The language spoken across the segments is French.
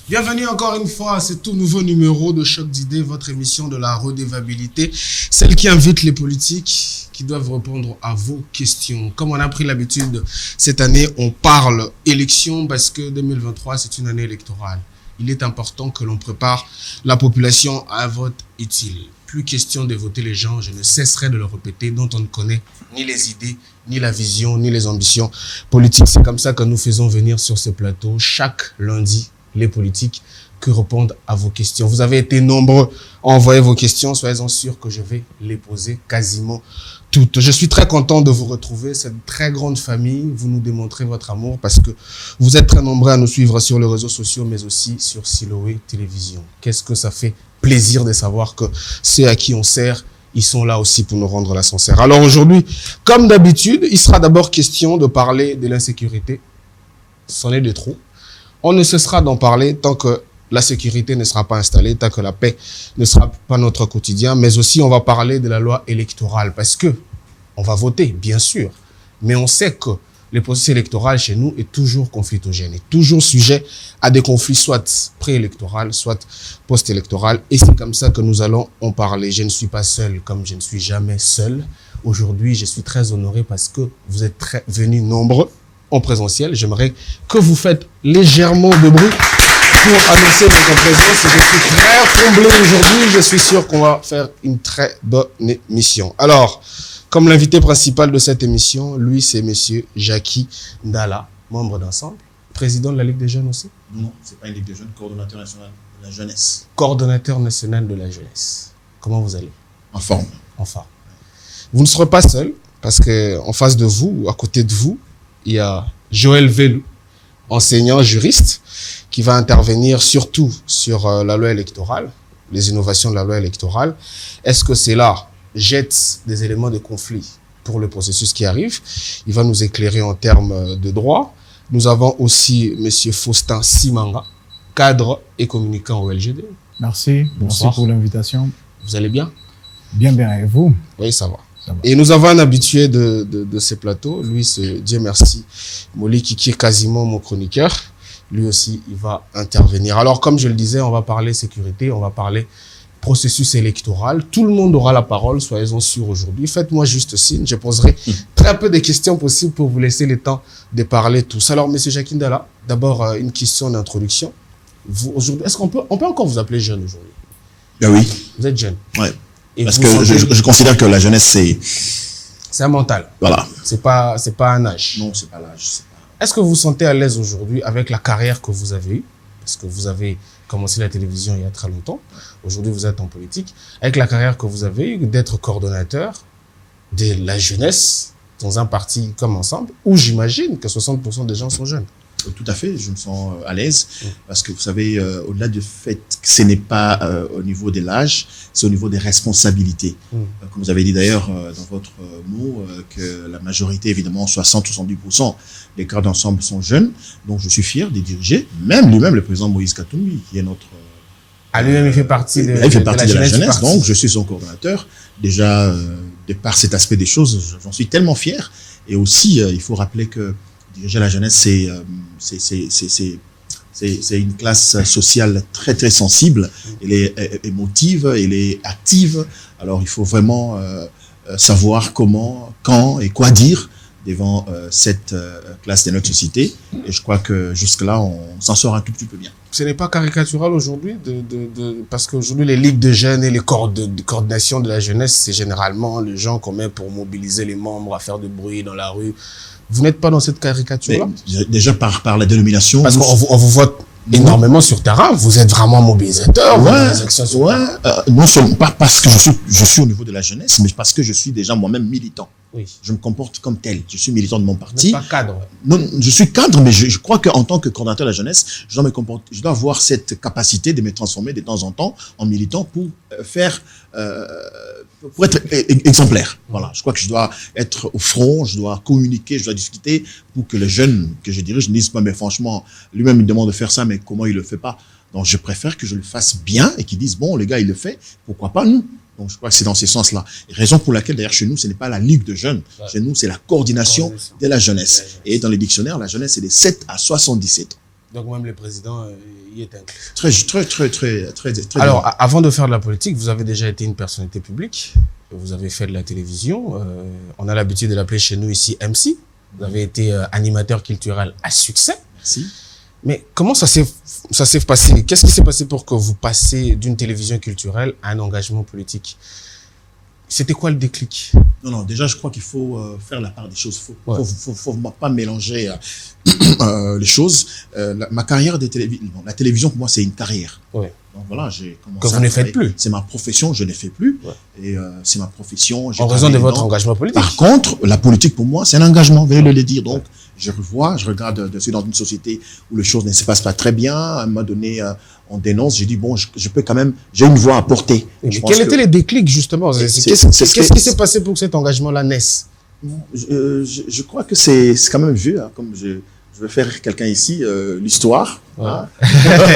Bienvenue encore une fois à ce tout nouveau numéro de Choc d'idées, votre émission de la redevabilité, celle qui invite les politiques qui doivent répondre à vos questions. Comme on a pris l'habitude cette année, on parle élection parce que 2023, c'est une année électorale. Il est important que l'on prépare la population à un vote utile. Plus question de voter les gens, je ne cesserai de le répéter, dont on ne connaît ni les idées, ni la vision, ni les ambitions politiques. C'est comme ça que nous faisons venir sur ce plateau chaque lundi les politiques qui répondent à vos questions. Vous avez été nombreux à envoyer vos questions, soyez-en sûrs que je vais les poser quasiment toutes. Je suis très content de vous retrouver, cette très grande famille. Vous nous démontrez votre amour parce que vous êtes très nombreux à nous suivre sur les réseaux sociaux, mais aussi sur Siloé Télévision. Qu'est-ce que ça fait plaisir de savoir que ceux à qui on sert, ils sont là aussi pour nous rendre l'ascenseur. Alors aujourd'hui, comme d'habitude, il sera d'abord question de parler de l'insécurité. C'en est de trop. On ne cessera d'en parler tant que la sécurité ne sera pas installée, tant que la paix ne sera pas notre quotidien. Mais aussi, on va parler de la loi électorale parce que on va voter, bien sûr. Mais on sait que le processus électoral chez nous est toujours conflictogène, est toujours sujet à des conflits, soit préélectoral, soit post-électoral. Et c'est comme ça que nous allons en parler. Je ne suis pas seul, comme je ne suis jamais seul. Aujourd'hui, je suis très honoré parce que vous êtes venus nombreux en présentiel. J'aimerais que vous faites légèrement de bruit pour annoncer votre présence. Je suis très comblé aujourd'hui. Je suis sûr qu'on va faire une très bonne émission. Alors, comme l'invité principal de cette émission, lui, c'est monsieur Jackie Ndala, membre d'Ensemble, président de la Ligue des Jeunes aussi. Non, c'est pas une Ligue des Jeunes, coordonnateur national de la jeunesse. Coordonnateur national de la jeunesse. Comment vous allez? En forme. En forme. Vous ne serez pas seul, parce que en face de vous, ou à côté de vous, il y a Joël Velou, enseignant juriste, qui va intervenir surtout sur la loi électorale, les innovations de la loi électorale. Est-ce que cela jette des éléments de conflit pour le processus qui arrive? Il va nous éclairer en termes de droit. Nous avons aussi monsieur Faustin Simanga, cadre et communicant au LGD. Merci. Bonsoir. Merci pour l'invitation. Vous allez bien? Bien, bien. Et vous? Oui, ça va. Et nous avons un habitué de ces plateaux. Lui, c'est Dieu merci, Moliki, qui est quasiment mon chroniqueur. Lui aussi, il va intervenir. Alors, comme je le disais, on va parler sécurité, on va parler processus électoral. Tout le monde aura la parole, soyez-en sûrs aujourd'hui. Faites-moi juste signe, je poserai très peu de questions possibles pour vous laisser le temps de parler tous. Alors, monsieur Jackie Ndala, d'abord, une question d'introduction. Vous, aujourd'hui, est-ce qu'on peut encore vous appeler jeune aujourd'hui? Ben oui. Vous êtes jeune? Ouais. Parce que je considère que la jeunesse, c'est un mental. Voilà. C'est pas un âge. Non, c'est pas l'âge. Est-ce que vous vous sentez à l'aise aujourd'hui avec la carrière que vous avez eue? Parce que vous avez commencé la télévision il y a très longtemps. Aujourd'hui, vous êtes en politique. Avec la carrière que vous avez eue, d'être coordonnateur de la jeunesse dans un parti comme Ensemble, où j'imagine que 60% des gens sont jeunes. Tout à fait, je me sens à l'aise parce que vous savez, au-delà du fait que ce n'est pas au niveau de l'âge, c'est au niveau des responsabilités. Comme vous avez dit d'ailleurs dans votre mot, que la majorité, évidemment, 60-70% des cadres d'Ensemble sont jeunes. Donc je suis fier de diriger, même lui-même, le président Moïse Katumbi, qui est notre... lui-même, il fait partie de la jeunesse, donc je suis son coordonnateur. Déjà, de par cet aspect des choses, j'en suis tellement fier. Et aussi, il faut rappeler que diriger la jeunesse, c'est une classe sociale très, très sensible. Elle est émotive, elle est active. Alors, il faut vraiment savoir comment, quand et quoi dire devant cette classe de notre société. Et je crois que jusque-là, on s'en sort un tout petit peu bien. Ce n'est pas caricatural aujourd'hui, parce qu'aujourd'hui, les ligues de jeunes et les coordinations de la jeunesse, c'est généralement les gens qu'on met pour mobiliser les membres à faire du bruit dans la rue. Vous n'êtes pas dans cette caricature-là? Déjà par la dénomination. Parce qu'on vous voit énormément sur terrain. Vous êtes vraiment mobilisateur. Non seulement pas parce que je suis au niveau de la jeunesse, mais parce que je suis déjà moi-même militant. Oui. Je me comporte comme tel. Je suis militant de mon parti. Vous n'êtes pas cadre. Non, je suis cadre, mais je crois qu'en tant que coordinateur de la jeunesse, je dois avoir cette capacité de me transformer de temps en temps en militant pour pour être exemplaire. Voilà. Je crois que je dois être au front, je dois communiquer, je dois discuter pour que les jeunes que je dirige ne disent pas, mais franchement, lui-même il me demande de faire ça, mais comment il le fait pas? Donc je préfère que je le fasse bien et qu'ils disent, bon, le gars il le fait, pourquoi pas nous? Donc je crois que c'est dans ce sens-là. Raison pour laquelle d'ailleurs chez nous, ce n'est pas la ligue de jeunes. Ouais. Chez nous, c'est la coordination de la jeunesse. Et dans les dictionnaires, la jeunesse, c'est de 7 à 77 ans. Donc même le président y est inclus. Très. Alors, avant de faire de la politique, vous avez déjà été une personnalité publique. Vous avez fait de la télévision. On a l'habitude de l'appeler chez nous ici MC. Vous avez été animateur culturel à succès. Merci. Mais comment ça s'est passé? Qu'est-ce qui s'est passé pour que vous passiez d'une télévision culturelle à un engagement politique? C'était quoi le déclic? Non, déjà, je crois qu'il faut faire la part des choses. Faut pas mélanger les choses. Ma carrière la télévision, pour moi, c'est une carrière. Ouais. Donc voilà, j'ai commencé. Que vous ne faites plus. C'est ma profession, je ne fais plus. Ouais. Et c'est ma profession. En raison de votre engagement politique. Par contre, la politique, pour moi, c'est un engagement, venez le dire. Donc, je regarde, je suis dans une société où les choses ne se passent pas très bien. À un moment donné, on dénonce. J'ai dit, bon, je peux quand même, j'ai une voix à porter. Quels étaient les déclics, justement? Qu'est-ce qui s'est passé pour que cet engagement-là naisse? Je crois que c'est quand même vieux, hein, comme je vais faire quelqu'un ici, l'histoire. Ouais. Hein.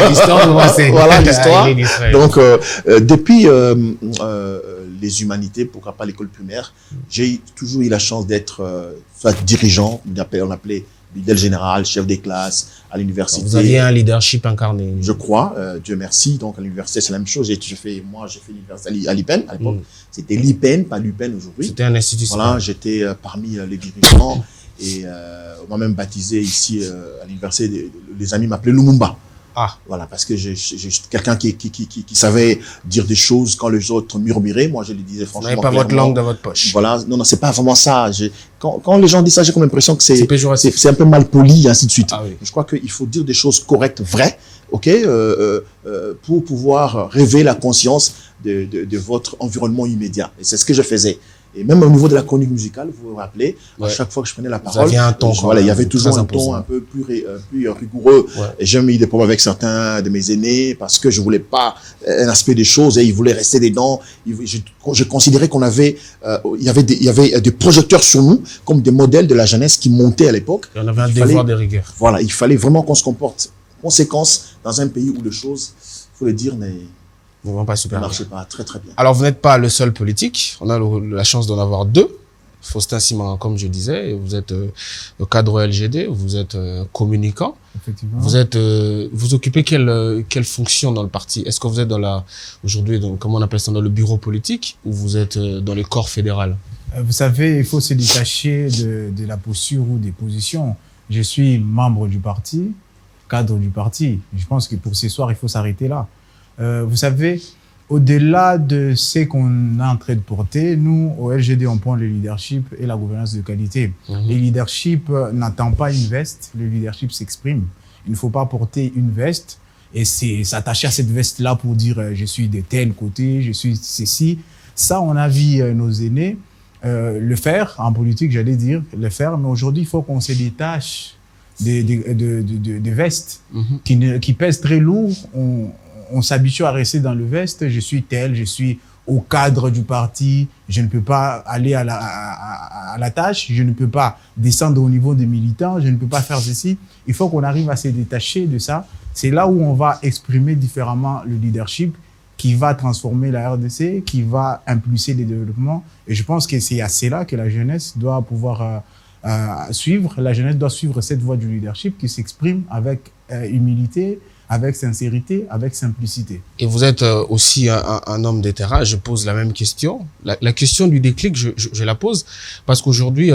L'histoire, c'est... Voilà, l'histoire. Donc, depuis les humanités, pourquoi pas l'école primaire, j'ai toujours eu la chance d'être soit dirigeant, on appelait leader général, chef des classes, à l'université. Vous aviez un leadership incarné. Je crois, Dieu merci. Donc, à l'université, c'est la même chose. J'ai fait l'université à l'IPEN, à l'époque. C'était l'IPEN, pas l'UPEN aujourd'hui. C'était un institut. Voilà, j'étais parmi les dirigeants et on m'a même baptisé ici à l'université. Les amis m'appelaient Lumumba. Ah. Voilà, parce que j'ai quelqu'un qui savait dire des choses quand les autres murmuraient. Moi, je les disais franchement. Vous n'avez pas votre langue dans votre poche. Voilà, non, c'est pas vraiment ça. Quand les gens disent ça, j'ai comme l'impression que c'est un peu mal poli, et ainsi de suite. Ah, oui. Je crois qu'il faut dire des choses correctes, vraies, ok, pour pouvoir réveiller la conscience de votre environnement immédiat. Et c'est ce que je faisais. Et même au niveau de la chronique musicale, vous vous rappelez, à chaque fois que je prenais la parole, il y avait toujours un ton un peu plus rigoureux. Ouais. Et j'ai eu des problèmes avec certains de mes aînés parce que je voulais pas un aspect des choses et ils voulaient rester dedans. Je considérais qu'on avait, il y avait des projecteurs sur nous comme des modèles de la jeunesse qui montaient à l'époque. On avait un devoir de rigueur. Voilà, il fallait vraiment qu'on se comporte conséquence dans un pays où les choses, faut le dire, ne pas super bien. Pas très bien. Alors, vous n'êtes pas le seul politique. On a la chance d'en avoir deux. Faustin Simon, comme je disais, vous êtes cadre LGD, vous êtes communicant. Effectivement. Vous occupez quelle fonction dans le parti? Est-ce que vous êtes aujourd'hui, comment on appelle ça, dans le bureau politique ou vous êtes dans le corps fédéral? Vous savez, il faut se détacher de la posture ou des positions. Je suis membre du parti, cadre du parti. Je pense que pour ce soir, il faut s'arrêter là. Vous savez, au-delà de ce qu'on est en train de porter, nous, au LGD, on prend le leadership et la gouvernance de qualité. Le leadership n'attend pas une veste, le leadership s'exprime. Il ne faut pas porter une veste et s'attacher à cette veste-là pour dire je suis de tel côté, je suis ceci. Ça, on a vu nos aînés le faire, en politique, j'allais dire, le faire, mais aujourd'hui, il faut qu'on se détache des vestes qui pèsent très lourd. On s'habitue à rester dans le veste, je suis tel, je suis au cadre du parti, je ne peux pas aller à la tâche, je ne peux pas descendre au niveau des militants, je ne peux pas faire ceci. Il faut qu'on arrive à se détacher de ça. C'est là où on va exprimer différemment le leadership qui va transformer la RDC, qui va impulser les développements. Et je pense que c'est à cela que la jeunesse doit pouvoir suivre. La jeunesse doit suivre cette voie du leadership qui s'exprime avec humilité, avec sincérité, avec simplicité. Et vous êtes aussi un homme de terrain. Je pose la même question. La question du déclic, je la pose parce qu'aujourd'hui,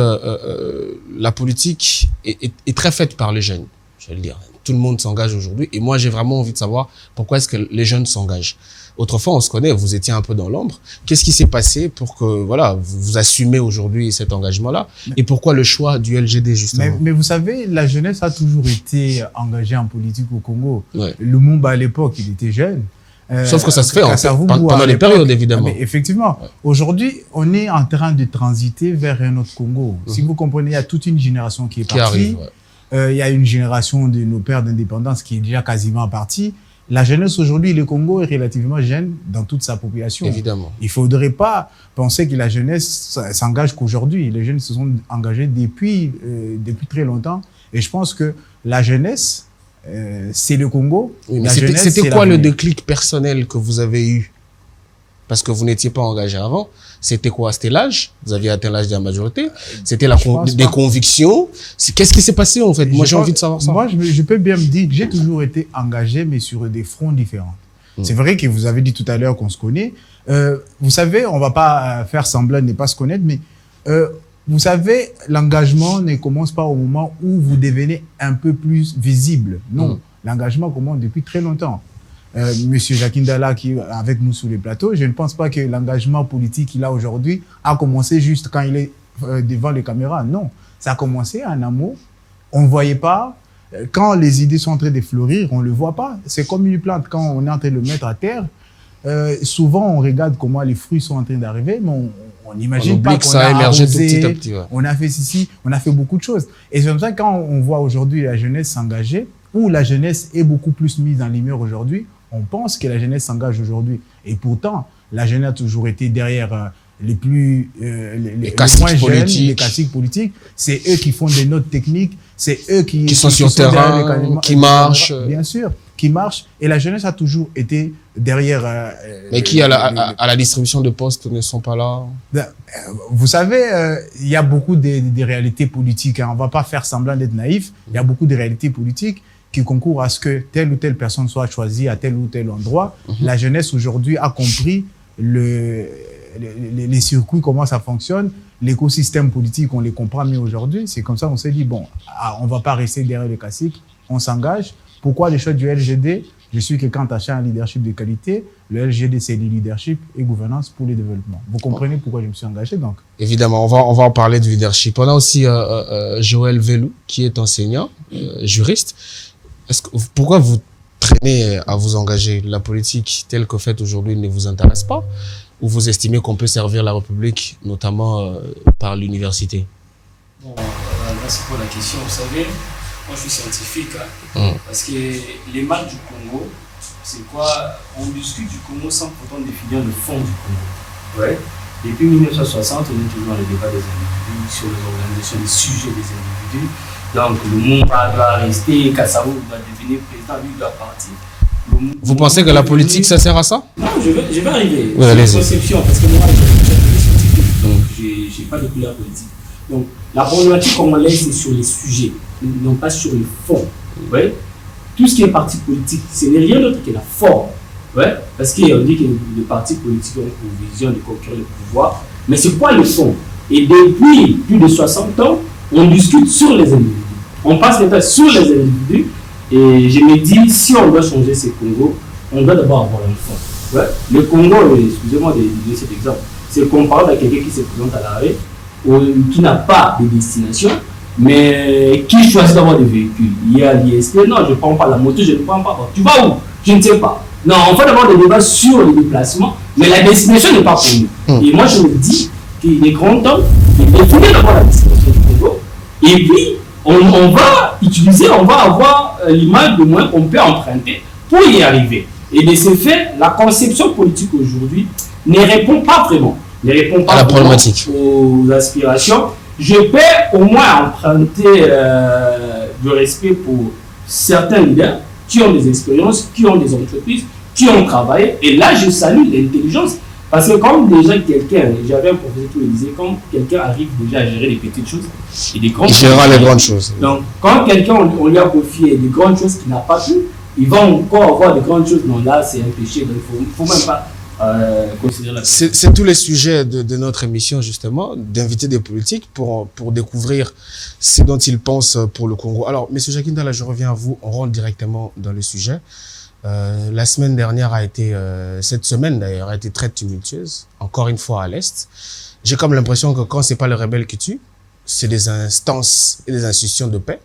la politique est très faite par les jeunes. Je vais le dire. Tout le monde s'engage aujourd'hui. Et moi, j'ai vraiment envie de savoir pourquoi est-ce que les jeunes s'engagent. Autrefois, on se connaît, vous étiez un peu dans l'ombre. Qu'est-ce qui s'est passé pour que voilà, vous assumez aujourd'hui cet engagement-là? Et pourquoi le choix du LGD, justement? Mais vous savez, la jeunesse a toujours été engagée en politique au Congo. Ouais. Lumumba, à l'époque, il était jeune. Sauf que ça se fait pendant les périodes, évidemment. Mais effectivement. Ouais. Aujourd'hui, on est en train de transiter vers un autre Congo. Si vous comprenez, il y a toute une génération qui est partie. Arrive, ouais. Il y a une génération de nos pères d'indépendance qui est déjà quasiment partie. La jeunesse aujourd'hui, le Congo est relativement jeune dans toute sa population. Évidemment. Il ne faudrait pas penser que la jeunesse s'engage qu'aujourd'hui. Les jeunes se sont engagés depuis très longtemps. Et je pense que la jeunesse, c'est le Congo. Oui, mais c'était quoi le déclic personnel que vous avez eu? parce que vous n'étiez pas engagé avant. C'était quoi? C'était l'âge? Vous aviez atteint l'âge de la majorité? C'était des convictions? Qu'est-ce qui s'est passé, en fait? Moi, j'ai envie de savoir ça. Moi, je peux bien me dire que j'ai toujours été engagé, mais sur des fronts différents. C'est vrai que vous avez dit tout à l'heure qu'on se connaît. Vous savez, on va pas faire semblant de ne pas se connaître, mais vous savez, l'engagement ne commence pas au moment où vous devenez un peu plus visible. Non, l'engagement commence depuis très longtemps. Monsieur Jacques Ndala, qui est avec nous sur les plateaux, je ne pense pas que l'engagement politique qu'il a aujourd'hui a commencé juste quand il est devant les caméras. Non, ça a commencé en amont. On ne voyait pas. Quand les idées sont en train de fleurir, on ne le voit pas. C'est comme une plante. Quand on est en train de le mettre à terre, souvent on regarde comment les fruits sont en train d'arriver, mais on n'imagine pas qu'on a émergé petit à petit. Ouais. On a fait ceci, on a fait beaucoup de choses. Et c'est comme ça que quand on voit aujourd'hui la jeunesse s'engager, ou la jeunesse est beaucoup plus mise en lumière aujourd'hui, on pense que la jeunesse s'engage aujourd'hui. Et pourtant, la jeunesse a toujours été derrière les moins jeunes, les classiques politiques. C'est eux qui font des notes techniques, c'est eux qui sont sur le terrain, qui marchent. Bien sûr, qui marchent. Et la jeunesse a toujours été derrière. Mais qui, à la distribution de postes, ne sont pas là? Vous savez, il y a beaucoup de réalités politiques. Hein. On ne va pas faire semblant d'être naïf. Il y a beaucoup de réalités politiques qui concourent à ce que telle ou telle personne soit choisie à tel ou tel endroit. La jeunesse aujourd'hui a compris les circuits, comment ça fonctionne, l'écosystème politique, on les comprend mieux aujourd'hui. C'est comme ça qu'on s'est dit, bon, on ne va pas rester derrière les classiques, on s'engage. Pourquoi les choix du LGD? Je suis quelqu'un attaché à un leadership de qualité. Le LGD, c'est le leadership et gouvernance pour le développement. Vous comprenez pourquoi je me suis engagé, donc? Évidemment, on va en parler de leadership. On a aussi Joël Velou, qui est enseignant, juriste. Pourquoi vous traînez à vous engager? La politique telle que faite aujourd'hui ne vous intéresse pas? Ou vous estimez qu'on peut servir la République, notamment par l'université? Bon, merci pour la question. Vous savez, moi je suis scientifique, hein, parce que les maths du Congo, c'est quoi? On discute du Congo sans pourtant définir le fond du Congo. Ouais. Depuis 1960, on est toujours dans le débat des individus, sur les organisations, les sujets des individus. Donc le Moumba doit rester, Kassavo doit devenir président, lui doit partir. Vous pensez que la politique, ça sert à ça? Non, je vais arriver. Ouais, c'est une conception, parce que moi, je n'ai pas de couleur politique. Donc, la problématique qu'on laisse, c'est sur les sujets, non pas sur les fonds. Ouais? Tout ce qui est parti politique, ce n'est rien d'autre que la forme. Ouais? Parce qu'on dit que les partis politiques ont pour vision de conquérir le pouvoir. Mais c'est quoi le fond? Et depuis plus de 60 ans, on discute sur les individus. On passe le temps sur les individus. Et je me dis, si on doit changer ce Congo, on doit d'abord avoir un fond. Ouais. Le Congo, excusez-moi de donner cet exemple, c'est comparable à quelqu'un qui se présente à l'arrêt, qui n'a pas de destination, mais qui choisit d'avoir des véhicules. Il y a l'IST, non, je ne prends pas la moto, je ne prends pas. Tu vas où? Je ne sais pas. Non, on fait d'abord des débats sur les déplacements, mais la destination n'est pas pour nous. Et moi, je me dis qu'il est grand temps de définir d'abord la destination du Congo, et puis on va utiliser, on va avoir l'image de moins qu'on peut emprunter pour y arriver. Et de ce fait, la conception politique aujourd'hui ne répond pas vraiment, ne répond pas à la problématique, aux aspirations. Je peux au moins emprunter du respect pour certains leaders qui ont des expériences, qui ont des entreprises, qui ont travaillé. Et là, je salue l'intelligence. Parce que comme déjà quelqu'un, j'avais un professeur qui me disait, quand quelqu'un arrive déjà à gérer des petites choses et des grandes choses. Il gérera les grandes choses. Donc, quand quelqu'un, on lui a confié des grandes choses qu'il n'a pas pu, il va encore avoir des grandes choses. Non, là, c'est un péché. Donc, il ne faut même pas considérer la c'est tous les sujets de notre émission, justement, d'inviter des politiques pour découvrir ce dont ils pensent pour le Congo. Alors, M. Jacques Ndala, je reviens à vous. On rentre directement dans le sujet. La semaine dernière cette semaine d'ailleurs, a été très tumultueuse, encore une fois à l'Est. J'ai comme l'impression que quand c'est pas les rebelles qui tuent, c'est des instances et des institutions de paix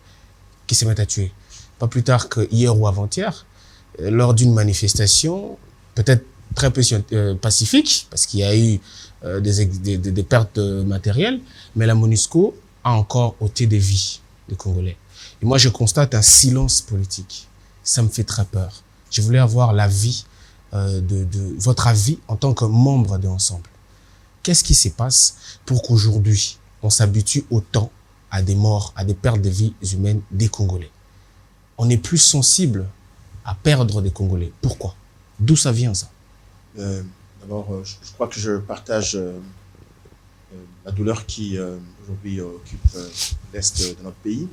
qui se mettent à tuer. Pas plus tard que hier ou avant-hier, lors d'une manifestation, peut-être très peu pacifique, parce qu'il y a eu des pertes matérielles, mais la MONUSCO a encore ôté des vies des Congolais. Et moi, je constate un silence politique. Ça me fait très peur. Je voulais avoir l'avis, votre avis en tant que membre de l'ensemble. Qu'est-ce qui se passe pour qu'aujourd'hui, on s'habitue autant à des morts, à des pertes de vies humaines des Congolais? On est plus sensible à perdre des Congolais. Pourquoi? D'où ça vient, ça? D'abord, je crois que je partage la douleur qui aujourd'hui occupe l'Est de notre pays.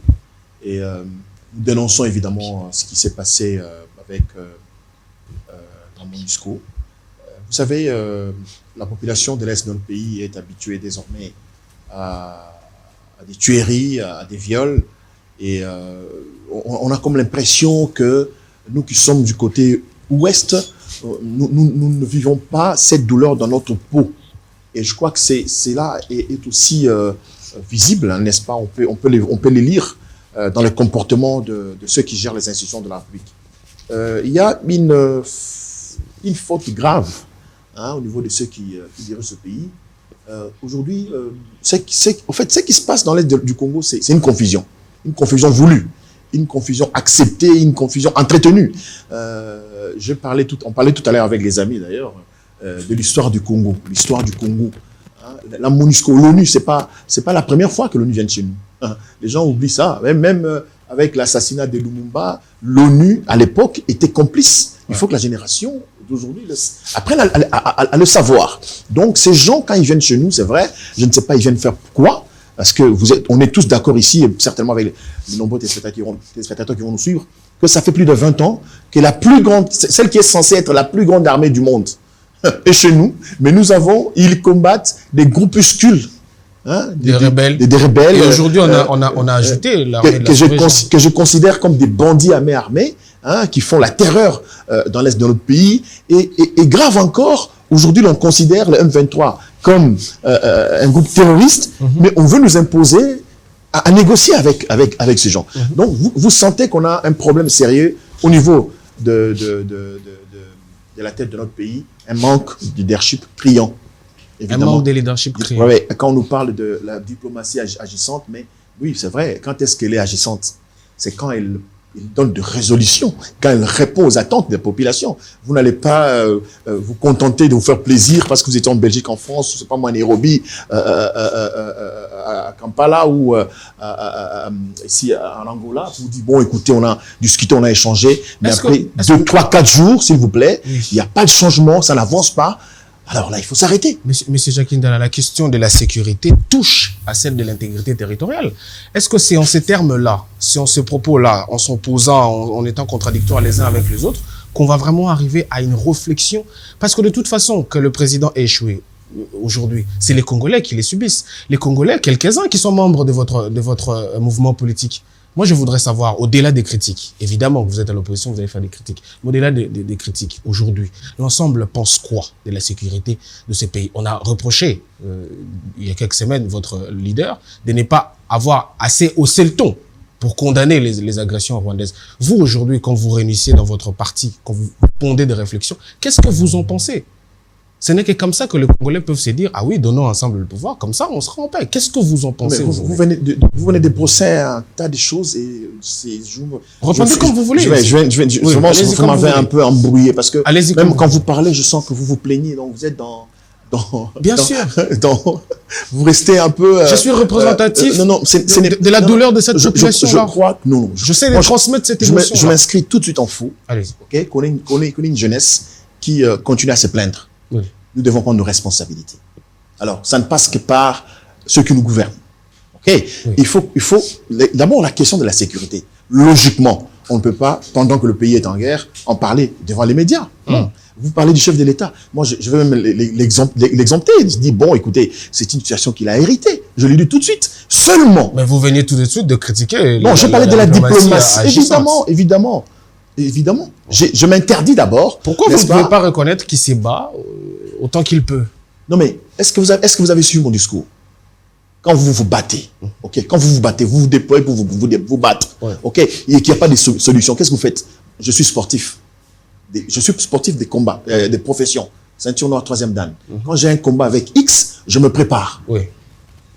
Et nous dénonçons évidemment ce qui s'est passé avec la MONUSCO. Vous savez, la population de l'Est de notre pays est habituée désormais à des tueries, à des viols. Et on a comme l'impression que nous qui sommes du côté ouest, nous ne vivons pas cette douleur dans notre peau. Et je crois que cela est aussi visible, hein, n'est-ce pas? On peut les lire dans le comportement de ceux qui gèrent les institutions de la République. Il y a une faute grave, hein, au niveau de ceux qui dirigent ce pays. Aujourd'hui, en fait, ce qui se passe dans l'Est du Congo, c'est une confusion voulue, une confusion acceptée, une confusion entretenue. On parlait tout à l'heure avec les amis d'ailleurs de l'histoire du Congo, Hein, la MONUSCO, l'ONU, c'est pas la première fois que l'ONU vient chez nous. Hein. Les gens oublient ça. Même avec l'assassinat de Lumumba, l'ONU à l'époque était complice. Il faut que la génération d'aujourd'hui apprenne à le savoir. Donc ces gens, quand ils viennent chez nous, c'est vrai, je ne sais pas, ils viennent faire quoi? Parce que on est tous d'accord ici, et certainement avec les nombreux téléspectateurs qui vont nous suivre, que ça fait plus de 20 ans que celle qui est censée être la plus grande armée du monde est chez nous, mais ils combattent des groupuscules, hein, des rebelles. Et aujourd'hui, on a ajouté l'armée de la que je considère comme des bandits à main armée, hein, qui font la terreur dans l'Est de notre pays. Et grave encore, aujourd'hui, on considère le M23 comme un groupe terroriste, mais on veut nous imposer à négocier avec ces gens. Donc, vous sentez qu'on a un problème sérieux au niveau de la tête de notre pays, un manque de leadership criant. Évidemment. Un manque de leadership criant. Ouais, quand on nous parle de la diplomatie agissante, mais oui, c'est vrai, quand est-ce qu'elle est agissante? C'est quand elle donne de résolutions, quand elle répond aux attentes des populations. Vous n'allez pas vous contenter de vous faire plaisir parce que vous étiez en Belgique, en France, je sais pas moi, à Nairobi, à Kampala ou ici en Angola. Vous dites, bon, écoutez, on a discuté, on a échangé, mais après 2, 3, 4 jours, s'il vous plaît, il n'y a pas de changement, ça n'avance pas. Alors là, il faut s'arrêter. Monsieur Jacques Ndala, la question de la sécurité touche à celle de l'intégrité territoriale. Est-ce que c'est en ces termes-là, c'est en ces propos-là, en s'opposant, en étant contradictoires les uns avec les autres, qu'on va vraiment arriver à une réflexion? Parce que de toute façon, que le président ait échoué aujourd'hui, c'est les Congolais qui les subissent. Les Congolais, quelques-uns qui sont membres de votre mouvement politique. Moi, je voudrais savoir, au-delà des critiques, évidemment que vous êtes à l'opposition, vous allez faire des critiques, mais au-delà des critiques, aujourd'hui, l'ensemble pense quoi de la sécurité de ces pays? On a reproché, il y a quelques semaines, votre leader, de ne pas avoir assez haussé le ton pour condamner les agressions rwandaises. Vous, aujourd'hui, quand vous réunissez dans votre parti, quand vous pondez des réflexions, qu'est-ce que vous en pensez? Ce n'est que comme ça que les Congolais peuvent se dire, ah oui, donnons ensemble le pouvoir, comme ça on sera en paix. Qu'est-ce que vous en pensez? Vous venez de brosser un tas de choses et répondez comme vous voulez. Vous m'avez un peu embrouillé parce que même quand vous parlez, je sens que vous vous plaignez, donc vous êtes Bien sûr. Vous restez un peu... je suis représentatif de la douleur de cette population-là. Je crois que non. Je sais de transmettre cette émotion. Je m'inscris tout de suite en faux. Allez-y. Okay, qu'on ait une jeunesse qui continue à se plaindre. Oui. Nous devons prendre nos responsabilités. Alors, ça ne passe que par ceux qui nous gouvernent. Okay? Oui. Il faut d'abord la question de la sécurité. Logiquement, on ne peut pas, pendant que le pays est en guerre, en parler devant les médias. Vous parlez du chef de l'État. Moi, je vais même l'exempter. Je dis, bon, écoutez, c'est une situation qu'il a héritée. Je l'ai dit tout de suite. Seulement. Mais vous veniez tout de suite de critiquer. Non, je parlais de la diplomatie. Évidemment. Je m'interdis d'abord. Pourquoi vous ne pouvez pas reconnaître qu'il se bat autant qu'il peut? Non, mais est-ce que vous avez suivi mon discours? Quand vous vous battez, ok, quand vous vous battez, vous vous déployez pour vous battre, ok, et qu'il n'y a pas de solution, qu'est-ce que vous faites? Je suis sportif. Je suis sportif des combats, des professions. Ceinture noire, 3e dan. Quand j'ai un combat avec X, je me prépare. Oui.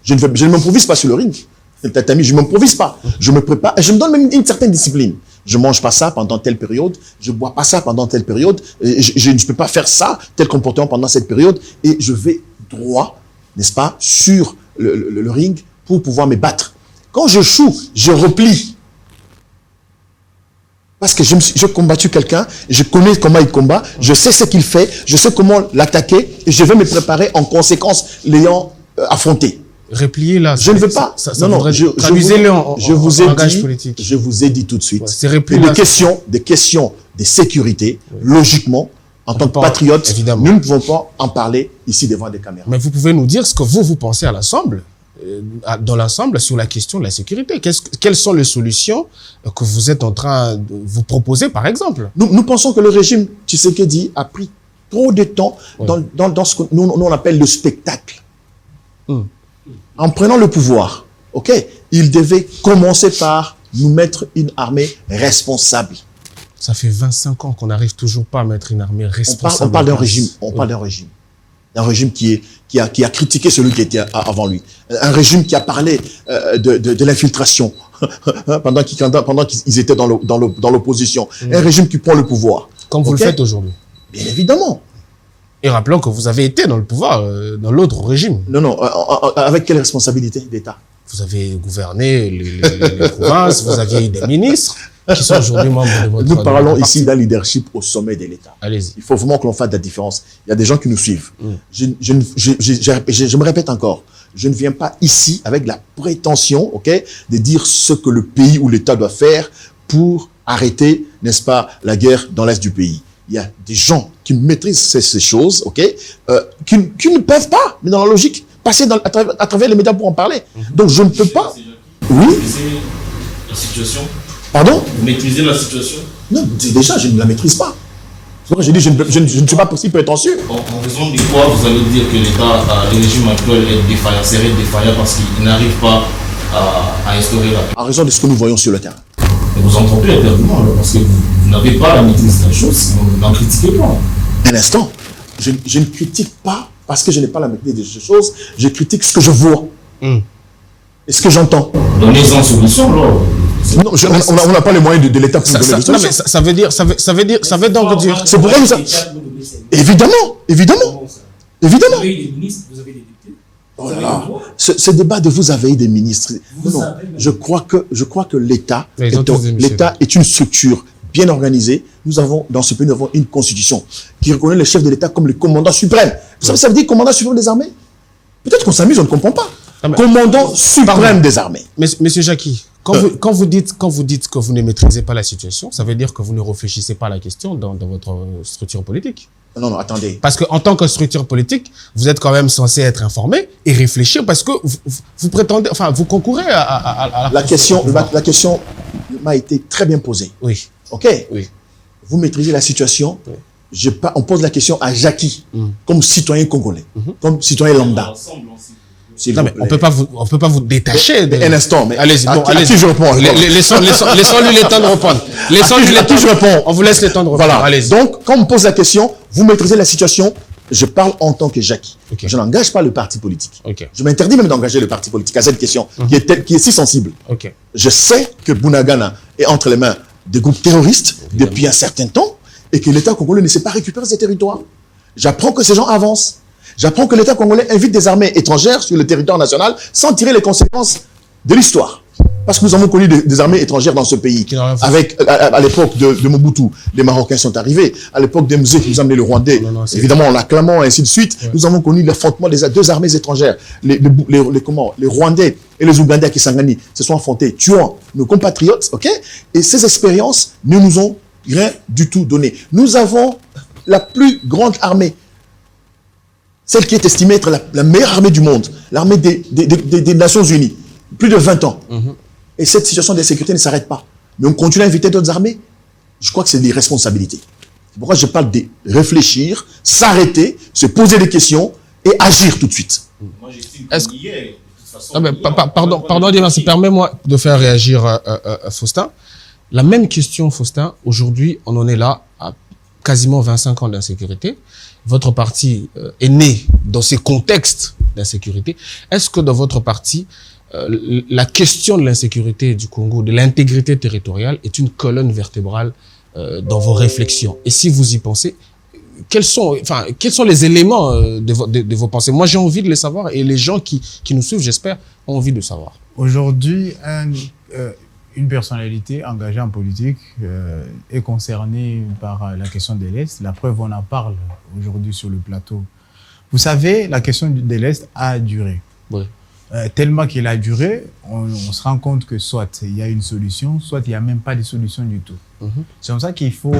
Je ne m'improvise pas sur le ring. Je ne m'improvise pas. Je me prépare et je me donne même une certaine discipline. Je mange pas ça pendant telle période, je bois pas ça pendant telle période, je ne peux pas faire ça, tel comportement pendant cette période, et je vais droit, n'est-ce pas, sur le ring pour pouvoir me battre. Quand je choue, je replie. Parce que j'ai combattu quelqu'un, je connais comment il combat, je sais ce qu'il fait, je sais comment l'attaquer et je vais me préparer en conséquence l'ayant affronté. Repliez là. Je ne veux pas. Traduisez-le en langage politique. Je vous ai dit tout de suite. Ouais, des questions de sécurité, logiquement, en tant que patriote, évidemment, nous ne pouvons pas en parler ici devant des caméras. Mais vous pouvez nous dire ce que vous pensez à l'ensemble, dans l'ensemble, sur la question de la sécurité. Quelles sont les solutions que vous êtes en train de vous proposer, par exemple? Nous pensons que le régime Tshisekedi a pris trop de temps dans ce que nous on appelle le spectacle. En prenant le pouvoir, il devait commencer par nous mettre une armée responsable. Ça fait 25 ans qu'on n'arrive toujours pas à mettre une armée responsable. On parle d'un régime. Un régime qui a critiqué celui qui était avant lui. Un régime qui a parlé de l'infiltration pendant qu'ils étaient dans l'opposition. Un régime qui prend le pouvoir. Comme vous le faites aujourd'hui. Bien évidemment. Et rappelons que vous avez été dans le pouvoir, dans l'autre régime. Non, avec quelle responsabilité d'État? Vous avez gouverné les provinces, vous aviez des ministres qui sont aujourd'hui membres de votre Nous parlons ici d'un leadership au sommet de l'État. Allez-y. Il faut vraiment que l'on fasse de la différence. Il y a des gens qui nous suivent. Je me répète encore, je ne viens pas ici avec la prétention, de dire ce que le pays ou l'État doit faire pour arrêter, n'est-ce pas, la guerre dans l'Est du pays. Il y a des gens qui maîtrisent ces choses, qui ne peuvent pas, mais dans la logique, passer à travers les médias pour en parler. Donc je ne peux pas. Oui. La situation. Pardon? Vous maîtrisez la situation? Non, déjà, je ne la maîtrise pas. C'est pourquoi j'ai dit je ne suis pas si prétentieux. En raison de quoi vous allez dire que l'État, le régime actuel est défaillant, serait défaillant parce qu'il n'arrive pas à instaurer la paix? En raison de ce que nous voyons sur le terrain. Et vous en trompez éperdument, parce que vous n'avez pas la maîtrise de la chose, n'en critiquez pas. Un instant, je ne critique pas parce que je n'ai pas la maîtrise des choses, je critique ce que je vois. Et ce que j'entends. Donnez-en solution, là. Non, on n'a pas les moyens de l'État pour donner des solutions. Ça veut donc dire... C'est pourquoi nous avons... Évidemment. Vous avez des ministres, vous avez des députés. Oh là là. Ce débat de vous avez des ministres. Non, je crois que l'État est une structure bien organisée. Nous avons, dans ce pays, nous avons une constitution qui reconnaît le chef de l'État comme le commandant suprême. Vous savez, ça veut dire commandant suprême des armées? Peut-être qu'on s'amuse, on ne comprend pas. Commandant suprême des armées. Monsieur Jackie, quand vous dites que vous ne maîtrisez pas la situation, ça veut dire que vous ne réfléchissez pas à la question dans votre structure politique. Non, attendez. Parce qu'en tant que structure politique, vous êtes quand même censé être informé et réfléchir parce que vous prétendez, enfin, vous concourez à la question m'a été très bien posée. Oui. Oui. Vous maîtrisez la situation. Oui. On pose la question à Jackie, comme citoyen congolais, comme citoyen lambda. Non, mais on peut pas vous détacher. Un instant, mais allez-y. À qui je réponds? Laissons-lui le temps de répondre. À qui je réponds? On vous laisse le temps de répondre. Voilà. Allez-y. Donc, quand on me pose la question, vous maîtrisez la situation. Je parle en tant que Jackie. Je n'engage pas le parti politique. Je m'interdis même d'engager le parti politique à cette question qui est si sensible. Je sais que Bunagana est entre les mains des groupes terroristes depuis un certain temps et que l'État congolais ne sait pas récupérer ses territoires. J'apprends que ces gens avancent. J'apprends que l'État congolais invite des armées étrangères sur le territoire national sans tirer les conséquences de l'histoire. Parce que nous avons connu des armées étrangères dans ce pays. Avec, à l'époque de Mobutu, les Marocains sont arrivés. À l'époque d'Mzé, qui nous a amené le Rwandais. Évidemment, en l'acclamant, et ainsi de suite. Nous avons connu l'affrontement des deux armées étrangères. Les Rwandais et les Ougandais qui Kisangani se sont affrontés, tuant nos compatriotes. Et ces expériences ne nous ont rien du tout donné. Nous avons la plus grande armée. Celle qui est estimée être la meilleure armée du monde. L'armée des Nations Unies. Plus de 20 ans. Et cette situation d'insécurité ne s'arrête pas. Mais on continue à inviter d'autres armées. Je crois que c'est des responsabilités. C'est pourquoi je parle de réfléchir, s'arrêter, se poser des questions et agir tout de suite. Moi, j'estime pardon, permets-moi de faire réagir Faustin. La même question, Faustin. Aujourd'hui, on en est là à quasiment 25 ans d'insécurité. Votre parti est né dans ces contextes d'insécurité. Est-ce que dans votre parti, la question de l'insécurité du Congo, de l'intégrité territoriale, est une colonne vertébrale dans vos réflexions? Et si vous y pensez, quels sont les éléments de vos pensées? Moi, j'ai envie de les savoir et les gens qui nous suivent, j'espère, ont envie de savoir. Aujourd'hui, une personnalité engagée en politique est concernée par la question de l'Est. La preuve, on en parle aujourd'hui sur le plateau. Vous savez, la question de l'Est a duré. Oui. Tellement qu'il a duré, on se rend compte que soit il y a une solution, soit il n'y a même pas de solution du tout. C'est comme ça qu'il faut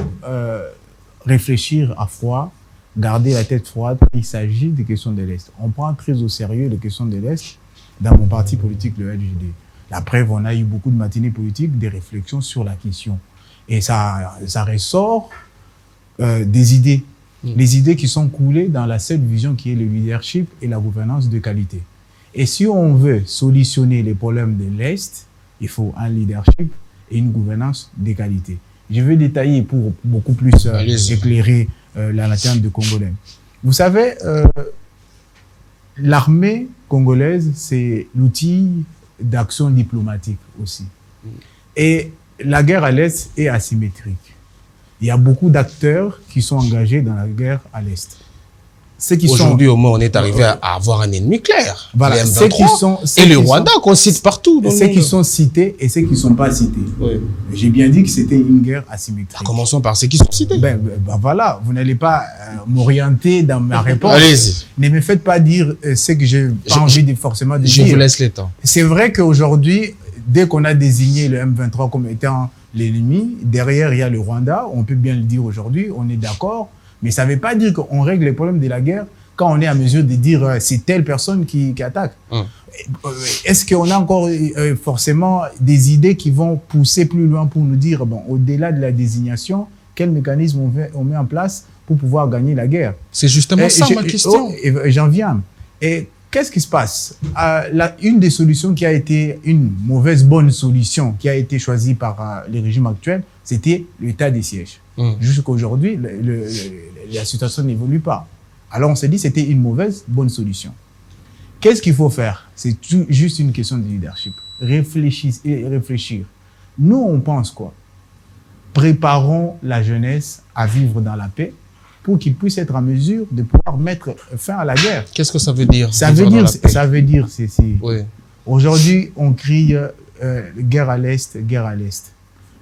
réfléchir à froid, garder la tête froide. Il s'agit des questions de l'Est. On prend très au sérieux les questions de l'Est dans mon parti politique, le LGD. La preuve, on a eu beaucoup de matinées politiques, des réflexions sur la question. Et ça ressort des idées. Les idées qui sont coulées dans la seule vision qui est le leadership et la gouvernance de qualité. Et si on veut solutionner les problèmes de l'Est, il faut un leadership et une gouvernance de qualité. Je vais détailler pour beaucoup plus éclairer la lanterne de Congolais. Vous savez, l'armée congolaise, c'est l'outil d'action diplomatique aussi. Et la guerre à l'Est est asymétrique. Il y a beaucoup d'acteurs qui sont engagés dans la guerre à l'Est. Aujourd'hui, au moins, on est arrivé à avoir un ennemi clair. Voilà, les M23 et le Rwanda qu'on cite partout. Ceux qui sont cités et ceux qui ne sont pas cités. Oui. J'ai bien dit que c'était une guerre asymétrique. Commençons par ceux qui sont cités. Voilà, vous n'allez pas m'orienter dans ma réponse. Allez-y. Ne me faites pas dire ce que je n'ai pas envie forcément de dire. Je vous laisse le temps. C'est vrai qu'aujourd'hui, dès qu'on a désigné le M23 comme étant l'ennemi, derrière il y a le Rwanda, on peut bien le dire aujourd'hui, on est d'accord. Mais ça ne veut pas dire qu'on règle les problèmes de la guerre quand on est à mesure de dire c'est telle personne qui attaque. Est-ce qu'on a encore forcément des idées qui vont pousser plus loin pour nous dire, bon, au-delà de la désignation, quel mécanisme on met en place pour pouvoir gagner la guerre? C'est justement ça ma question. J'en viens. Et qu'est-ce qui se passe? Une des solutions qui a été une bonne solution qui a été choisie par les régimes actuels, c'était l'état des sièges. Jusqu'à aujourd'hui, la situation n'évolue pas. Alors on s'est dit que c'était une bonne solution. Qu'est-ce qu'il faut faire? C'est juste une question de leadership. Réfléchir. Nous, on pense quoi? Préparons la jeunesse à vivre dans la paix pour qu'ils puissent être en mesure de pouvoir mettre fin à la guerre. Qu'est-ce que ça veut dire? Ça veut dire, oui. Aujourd'hui, on crie guerre à l'Est, guerre à l'Est.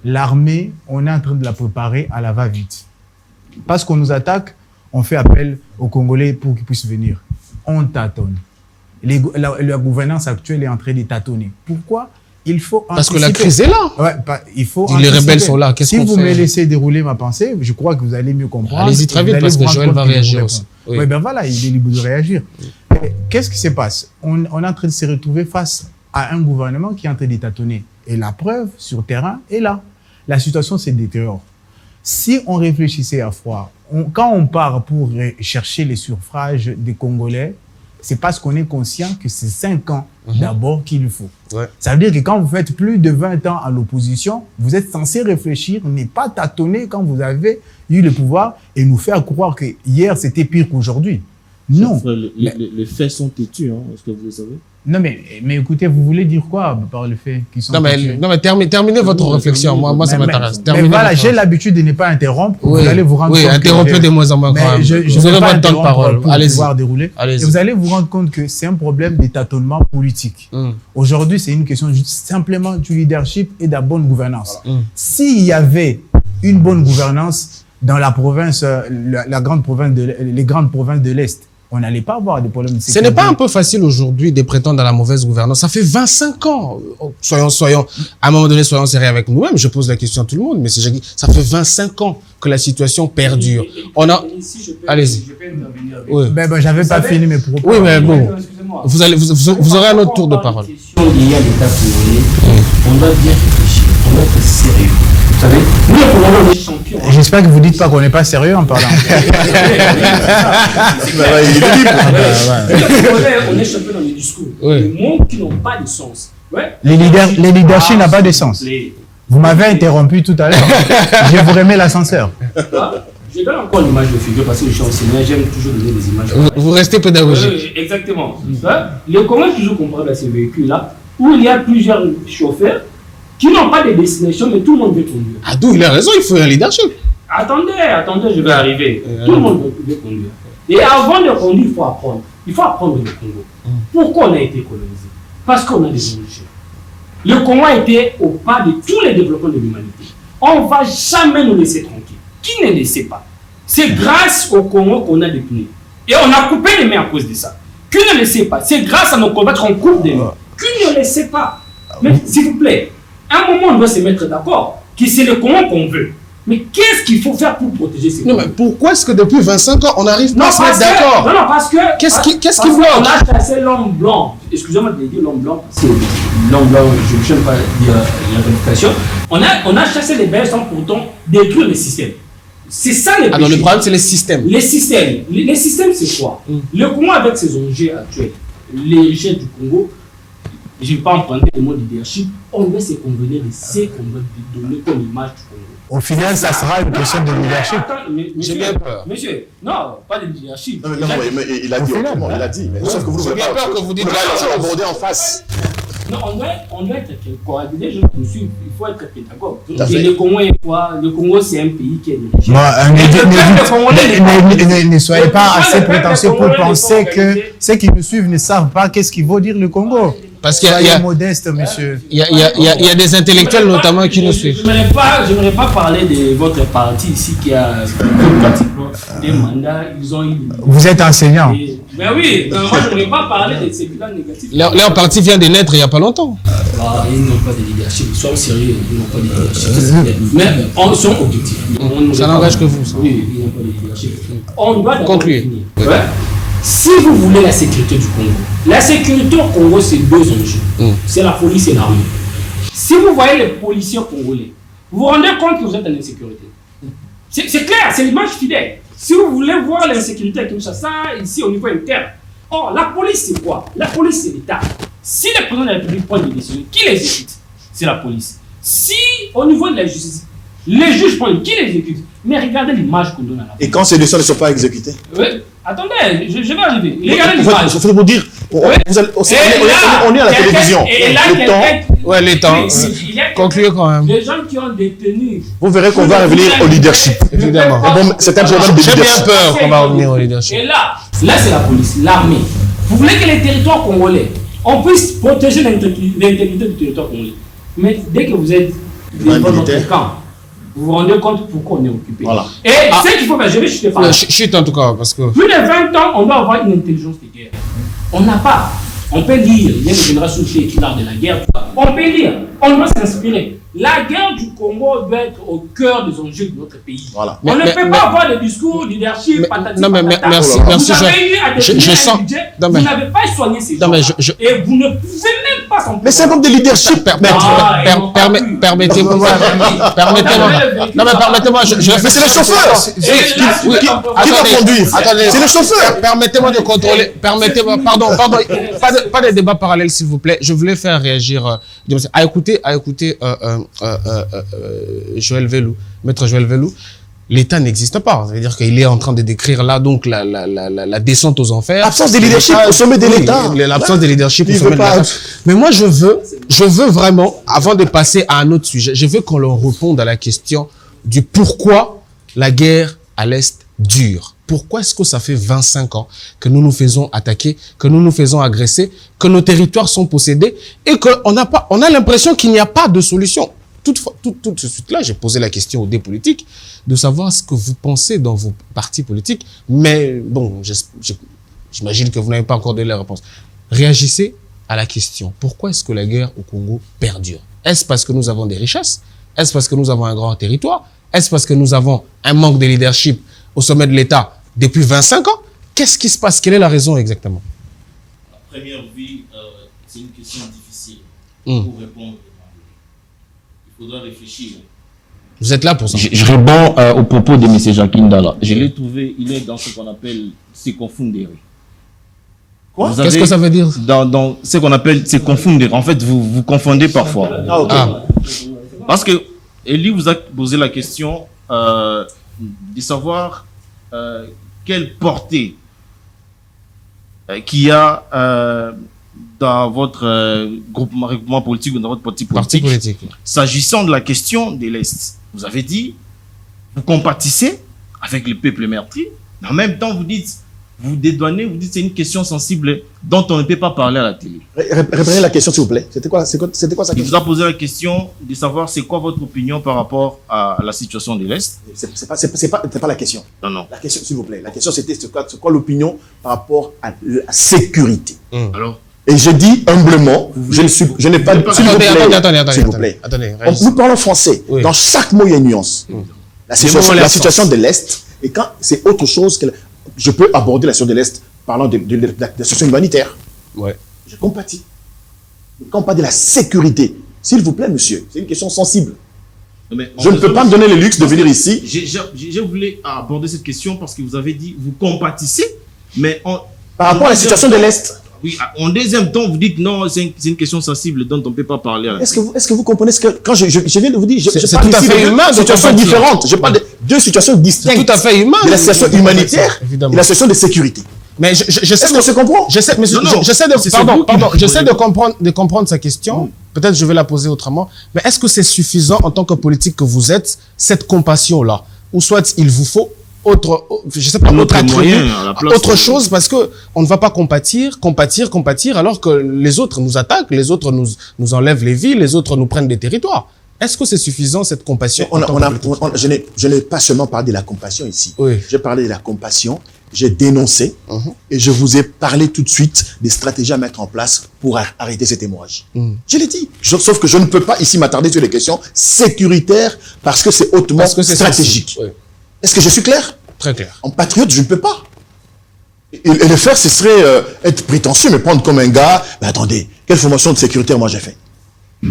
L'armée, on est en train de la préparer à la va-vite. Parce qu'on nous attaque, on fait appel aux Congolais pour qu'ils puissent venir. On tâtonne. La gouvernance actuelle est en train de tâtonner. Pourquoi? Il faut Parce que la crise est là. Ouais, il faut les rebelles sont là. Si vous me laissez dérouler ma pensée, je crois que vous allez mieux comprendre. Allez-y très vite parce que Joël va réagir aussi. Oui, ben voilà, il est libre de réagir. Qu'est-ce qui se passe? On est en train de se retrouver face à un gouvernement qui est en train de tâtonner. Et la preuve sur terrain est là. La situation se détériore. Si on réfléchissait à froid, quand on part pour chercher les suffrages des Congolais, c'est parce qu'on est conscient que c'est 5 ans d'abord qu'il faut. Ouais. Ça veut dire que quand vous faites plus de 20 ans à l'opposition, vous êtes censé réfléchir, ne pas tâtonner quand vous avez eu le pouvoir et nous faire croire que hier c'était pire qu'aujourd'hui. Non. Les faits sont têtus, hein, est-ce que vous le savez? Non, mais écoutez, vous voulez dire quoi par le fait qu'ils sont têtus? Non, mais terminez votre réflexion. Moi, ça m'intéresse. Mais voilà, j'ai l'habitude de ne pas interrompre. Oui, vous allez vous rendre compte. Oui, interrompez de moins en moins. Je n'aurai pas de temps de parole. Allez-y. Dérouler. Et vous allez vous rendre compte que c'est un problème de tâtonnement politique. Aujourd'hui, c'est une question simplement du leadership et de la bonne gouvernance. S'il y avait une bonne gouvernance dans la province, les grandes provinces de l'Est, on n'allait pas avoir des problèmes de sécurité. Ce n'est pas un peu facile aujourd'hui de prétendre à la mauvaise gouvernance. Ça fait 25 ans. Soyons, à un moment donné, soyons sérieux avec nous-mêmes. Je pose la question à tout le monde, mais ça fait 25 ans que la situation perdure. Allez-y. Oui. J'avais pas fini mes propos. Oui, mais bon. Vous aurez un autre tour de parole. Il y a l'État congolais. On doit bien réfléchir. On doit être sérieux. Vous savez, nous, les Congolais, on est champions. J'espère que vous ne dites pas qu'on n'est pas sérieux en parlant. On est champions dans les discours. Les mots qui n'ont pas de sens. Ouais. Les leadership n'ont pas de sens. Vous m'avez interrompu tout à l'heure. Je vous remets l'ascenseur. Je donne encore l'image de figure parce que je suis enseignant, j'aime toujours donner des images. Vous restez pédagogique. Exactement. Les Congolais toujours comprennent à ces véhicules-là où il y a plusieurs chauffeurs qui n'ont pas de destination, mais tout le monde veut conduire. Ah, d'où il a raison, il faut un leadership. Attendez, je vais arriver. Tout le monde veut conduire. Et avant de conduire, il faut apprendre. Il faut apprendre le Congo. Pourquoi on a été colonisé? Parce qu'on a des religions. Le Congo a été au pas de tous les développements de l'humanité. On ne va jamais nous laisser tranquilles. Qui ne le sait pas? C'est grâce au Congo qu'on a des pneus. Et on a coupé les mains à cause de ça. Qui ne le sait pas? C'est grâce à nos combattants qu'on coupe des mains. Qui ne le sait pas? Mais s'il vous plaît, à un moment on doit se mettre d'accord que c'est le Congo qu'on veut. Mais qu'est-ce qu'il faut faire pour protéger ces Non, Congos? mais pourquoi est-ce que depuis 25 ans, on n'arrive pas à se mettre parce que- d'accord? Non, parce que... Qu'est-ce qui parce bloque? qu'on a chassé l'homme blanc. Excusez-moi de dire l'homme blanc, parce que l'homme blanc, je ne veux pas dire la qualification. On a chassé les bêtes sans pourtant détruire le système. C'est ça le Ah non, péché. le problème, c'est les systèmes. Les systèmes. Les systèmes, c'est quoi? Le Congo, avec ses enjeux actuels, les richesses du Congo, je ne vais pas emprunter le mot leadership, on doit se convenir de ce qu'on doit donner comme image du Congo. Au final, ça sera une question de leadership. Attends, J'ai bien peur. Monsieur, non, pas de leadership. Non, mais il a dit autrement, il a dit. Mais sauf que vous ne J'ai voulez bien pas. peur que vous dites voulez la pas même chose. l'aborder en face. Non, on doit être courageux. Les gens nous suivent, il faut être pédagogue. Tout à fait. Et le Congo est quoi? Le Congo, c'est un pays qui est dirigé. Ne soyez pas assez Le peuple prétentieux pour congolais penser n'est pas que organisé. ceux qui nous suivent ne savent pas qu'est-ce qu'il vaut dire le Congo. Parce qu'il y Soyez a modeste, monsieur. il y a des intellectuels notamment qui nous suivent. Je n'aimerais pas parler de votre parti ici qui a pratiquement des mandats. Ils ont eu. Vous êtes enseignant. Mais oui, moi je n'aimerais pas parler de ces bilans négatifs. Leur parti vient de naître il n'y a pas longtemps. Bah, ils n'ont pas de leadership. Soyons sérieux, ils n'ont pas de leadership. Mais ils sont objectifs. Ça n'engage que vous, ça. Oui, ils n'ont pas de leadership. On doit d'abord Concluez. finir. Oui. Ouais. Si vous voulez la sécurité du Congo, la sécurité au Congo, c'est deux enjeux. C'est la police et l'armée. Si vous voyez les policiers congolais, vous vous rendez compte que vous êtes en insécurité. C'est clair, c'est l'image fidèle. Si vous voulez voir l'insécurité à Kinshasa, ici au niveau interne, la police c'est quoi? La police c'est l'État. Si le président de la République prend des décisions, qui les exécute? C'est la police. Si au niveau de la justice, les juges prennent, qui les exécute? Mais regardez l'image qu'on donne à la police. Et quand ces décisions ne sont pas exécutées? Oui, attendez, je vais arriver. Regardez l'image. Il faut vous dire, on est à la télévision. Et là, Le temps, Ouais, les temps. il y a Concluez quand même. les gens qui ont détenu. vous verrez qu'on va revenir au leadership. Évidemment. Bon, c'est un problème de J'ai bien leadership. peur qu'on va revenir au leadership. Et là c'est la police, l'armée. Vous voulez que les territoires congolais, on puisse protéger l'intégrité du territoire congolais. Mais dès que vous êtes Dans le dans notre militaire. camp, vous vous rendez compte pourquoi on est occupé. Voilà. Et ce qu'il faut faire, je vais chuter par là. Chut en tout cas, parce que... Plus de 20 ans, on doit avoir une intelligence de guerre. On n'a pas. On peut lire, il y a une génération qui écrit l'art de la guerre. On peut lire, on doit s'inspirer. La guerre du Congo doit être au cœur des enjeux de notre pays. Voilà. On ne Mais- peut pas avoir des discours leadership, patati, non, mais patata. merci, Vous merci, avez eu à je définir sens- un budget, non, mais- vous n'avez pas soigné ces Non, mais gens. je- Et vous ne pouvez même pas s'en Mais c'est un problème de leadership. Permettez-moi. Permettez-moi. Non, mais permettez-moi. Je Mais c'est le chauffeur. Qui va conduire? Attendez. C'est le chauffeur. Permettez-moi de contrôler. Permettez-moi. Pardon. Pas de débat parallèle, s'il vous plaît. Je voulais faire réagir. À écouter Joël Vellou, maître Joël Vellou. L'État n'existe pas. Ça veut dire qu'il est en train de décrire là donc la descente aux enfers. Absence de leadership au sommet de l'État. Oui, l'absence de leadership au Il sommet veut de pas- l'État. Mais moi, je veux vraiment, avant de passer à un autre sujet, je veux qu'on leur réponde à la question du pourquoi la guerre à l'Est dure. Pourquoi est-ce que ça fait 25 ans que nous nous faisons attaquer, que nous nous faisons agresser, que nos territoires sont possédés et qu'on a l'impression qu'il n'y a pas de solution. Tout de suite là, j'ai posé la question aux dés politiques de savoir ce que vous pensez dans vos partis politiques. Mais bon, j'imagine que vous n'avez pas encore donné la réponse. Réagissez à la question. Pourquoi est-ce que la guerre au Congo perdure? Est-ce parce que nous avons des richesses? Est-ce parce que nous avons un grand territoire? Est-ce parce que nous avons un manque de leadership au sommet de l'État depuis 25 ans? Qu'est-ce qui se passe? Quelle est la raison exactement? À première vue, c'est une question difficile Mm. pour répondre. Il faudra réfléchir. Vous êtes là pour ça. Je réponds au propos de M. Jacquin Dalla. Je l'ai trouvé, il est dans ce qu'on appelle se confondre. Quoi? Qu'est-ce que ça veut dire? Dans ce qu'on appelle se confondre. En fait, vous confondez parfois. Ah, ok. Ah. Parce que Elie vous a posé la question de savoir quelle portée qu'il y a dans votre groupement politique ou dans votre parti Parti politique. politique. S'agissant de la question de l'Est, vous avez dit, vous compatissez avec le peuple meurtri, mais en même temps vous dites, vous dédouanez, vous dites que c'est une question sensible dont on ne peut pas parler à la télé. Répétez la question, s'il vous plaît. C'était quoi sa Il question? vous a posé la question de savoir c'est quoi votre opinion par rapport à la situation de l'Est. C'est pas la question. Non. La question, s'il vous plaît. La question, c'était c'est quoi l'opinion par rapport à la sécurité. Alors, Et je dis humblement, je n'ai pas... S'il vous plaît, s'il vous plaît. Nous parlons français. Oui. Dans chaque mot, il y a une nuance. La situation de l'Est, et quand c'est autre chose que... Je peux aborder la situation de l'Est parlant de la situation humanitaire. Ouais. Je compatis. Mais quand on parle de la sécurité, s'il vous plaît, monsieur, c'est une question sensible. Je ne peux pas me donner le luxe de venir ici. Je voulais aborder cette question parce que vous avez dit vous compatissez, mais Par rapport à la situation de l'Est. Oui, en deuxième temps, vous dites non, c'est une question sensible dont on ne peut pas parler. Est-ce que vous comprenez ce que... Quand je viens de vous dire, je C'est parle tout à ici fait de humain deux de situations compatir. différentes. Je parle de deux situations distinctes. C'est tout à fait humain. De la situation humanitaire Évidemment. et la situation de sécurité. Mais je sais Est-ce qu'on se comprend? J'essaie de comprendre sa question. Peut-être je vais la poser autrement. Mais est-ce que c'est suffisant en tant que politique que vous êtes, cette compassion-là? Ou soit il vous faut autre chose, parce que on ne va pas compatir, alors que les autres nous attaquent, les autres nous enlèvent les vies, les autres nous prennent des territoires. Est-ce que c'est suffisant, cette compassion? Je n'ai pas seulement parlé de la compassion ici. Oui. J'ai parlé de la compassion, j'ai dénoncé, et je vous ai parlé tout de suite des stratégies à mettre en place pour arrêter cette hémorragie. Je l'ai dit. Sauf que je ne peux pas ici m'attarder sur les questions sécuritaires parce que c'est hautement stratégique. Oui. Est-ce que je suis clair? Très clair. En patriote, je ne peux pas. Et le faire, ce serait être prétentieux, me prendre comme un gars. Mais attendez, quelle formation de sécuritaire moi j'ai fait?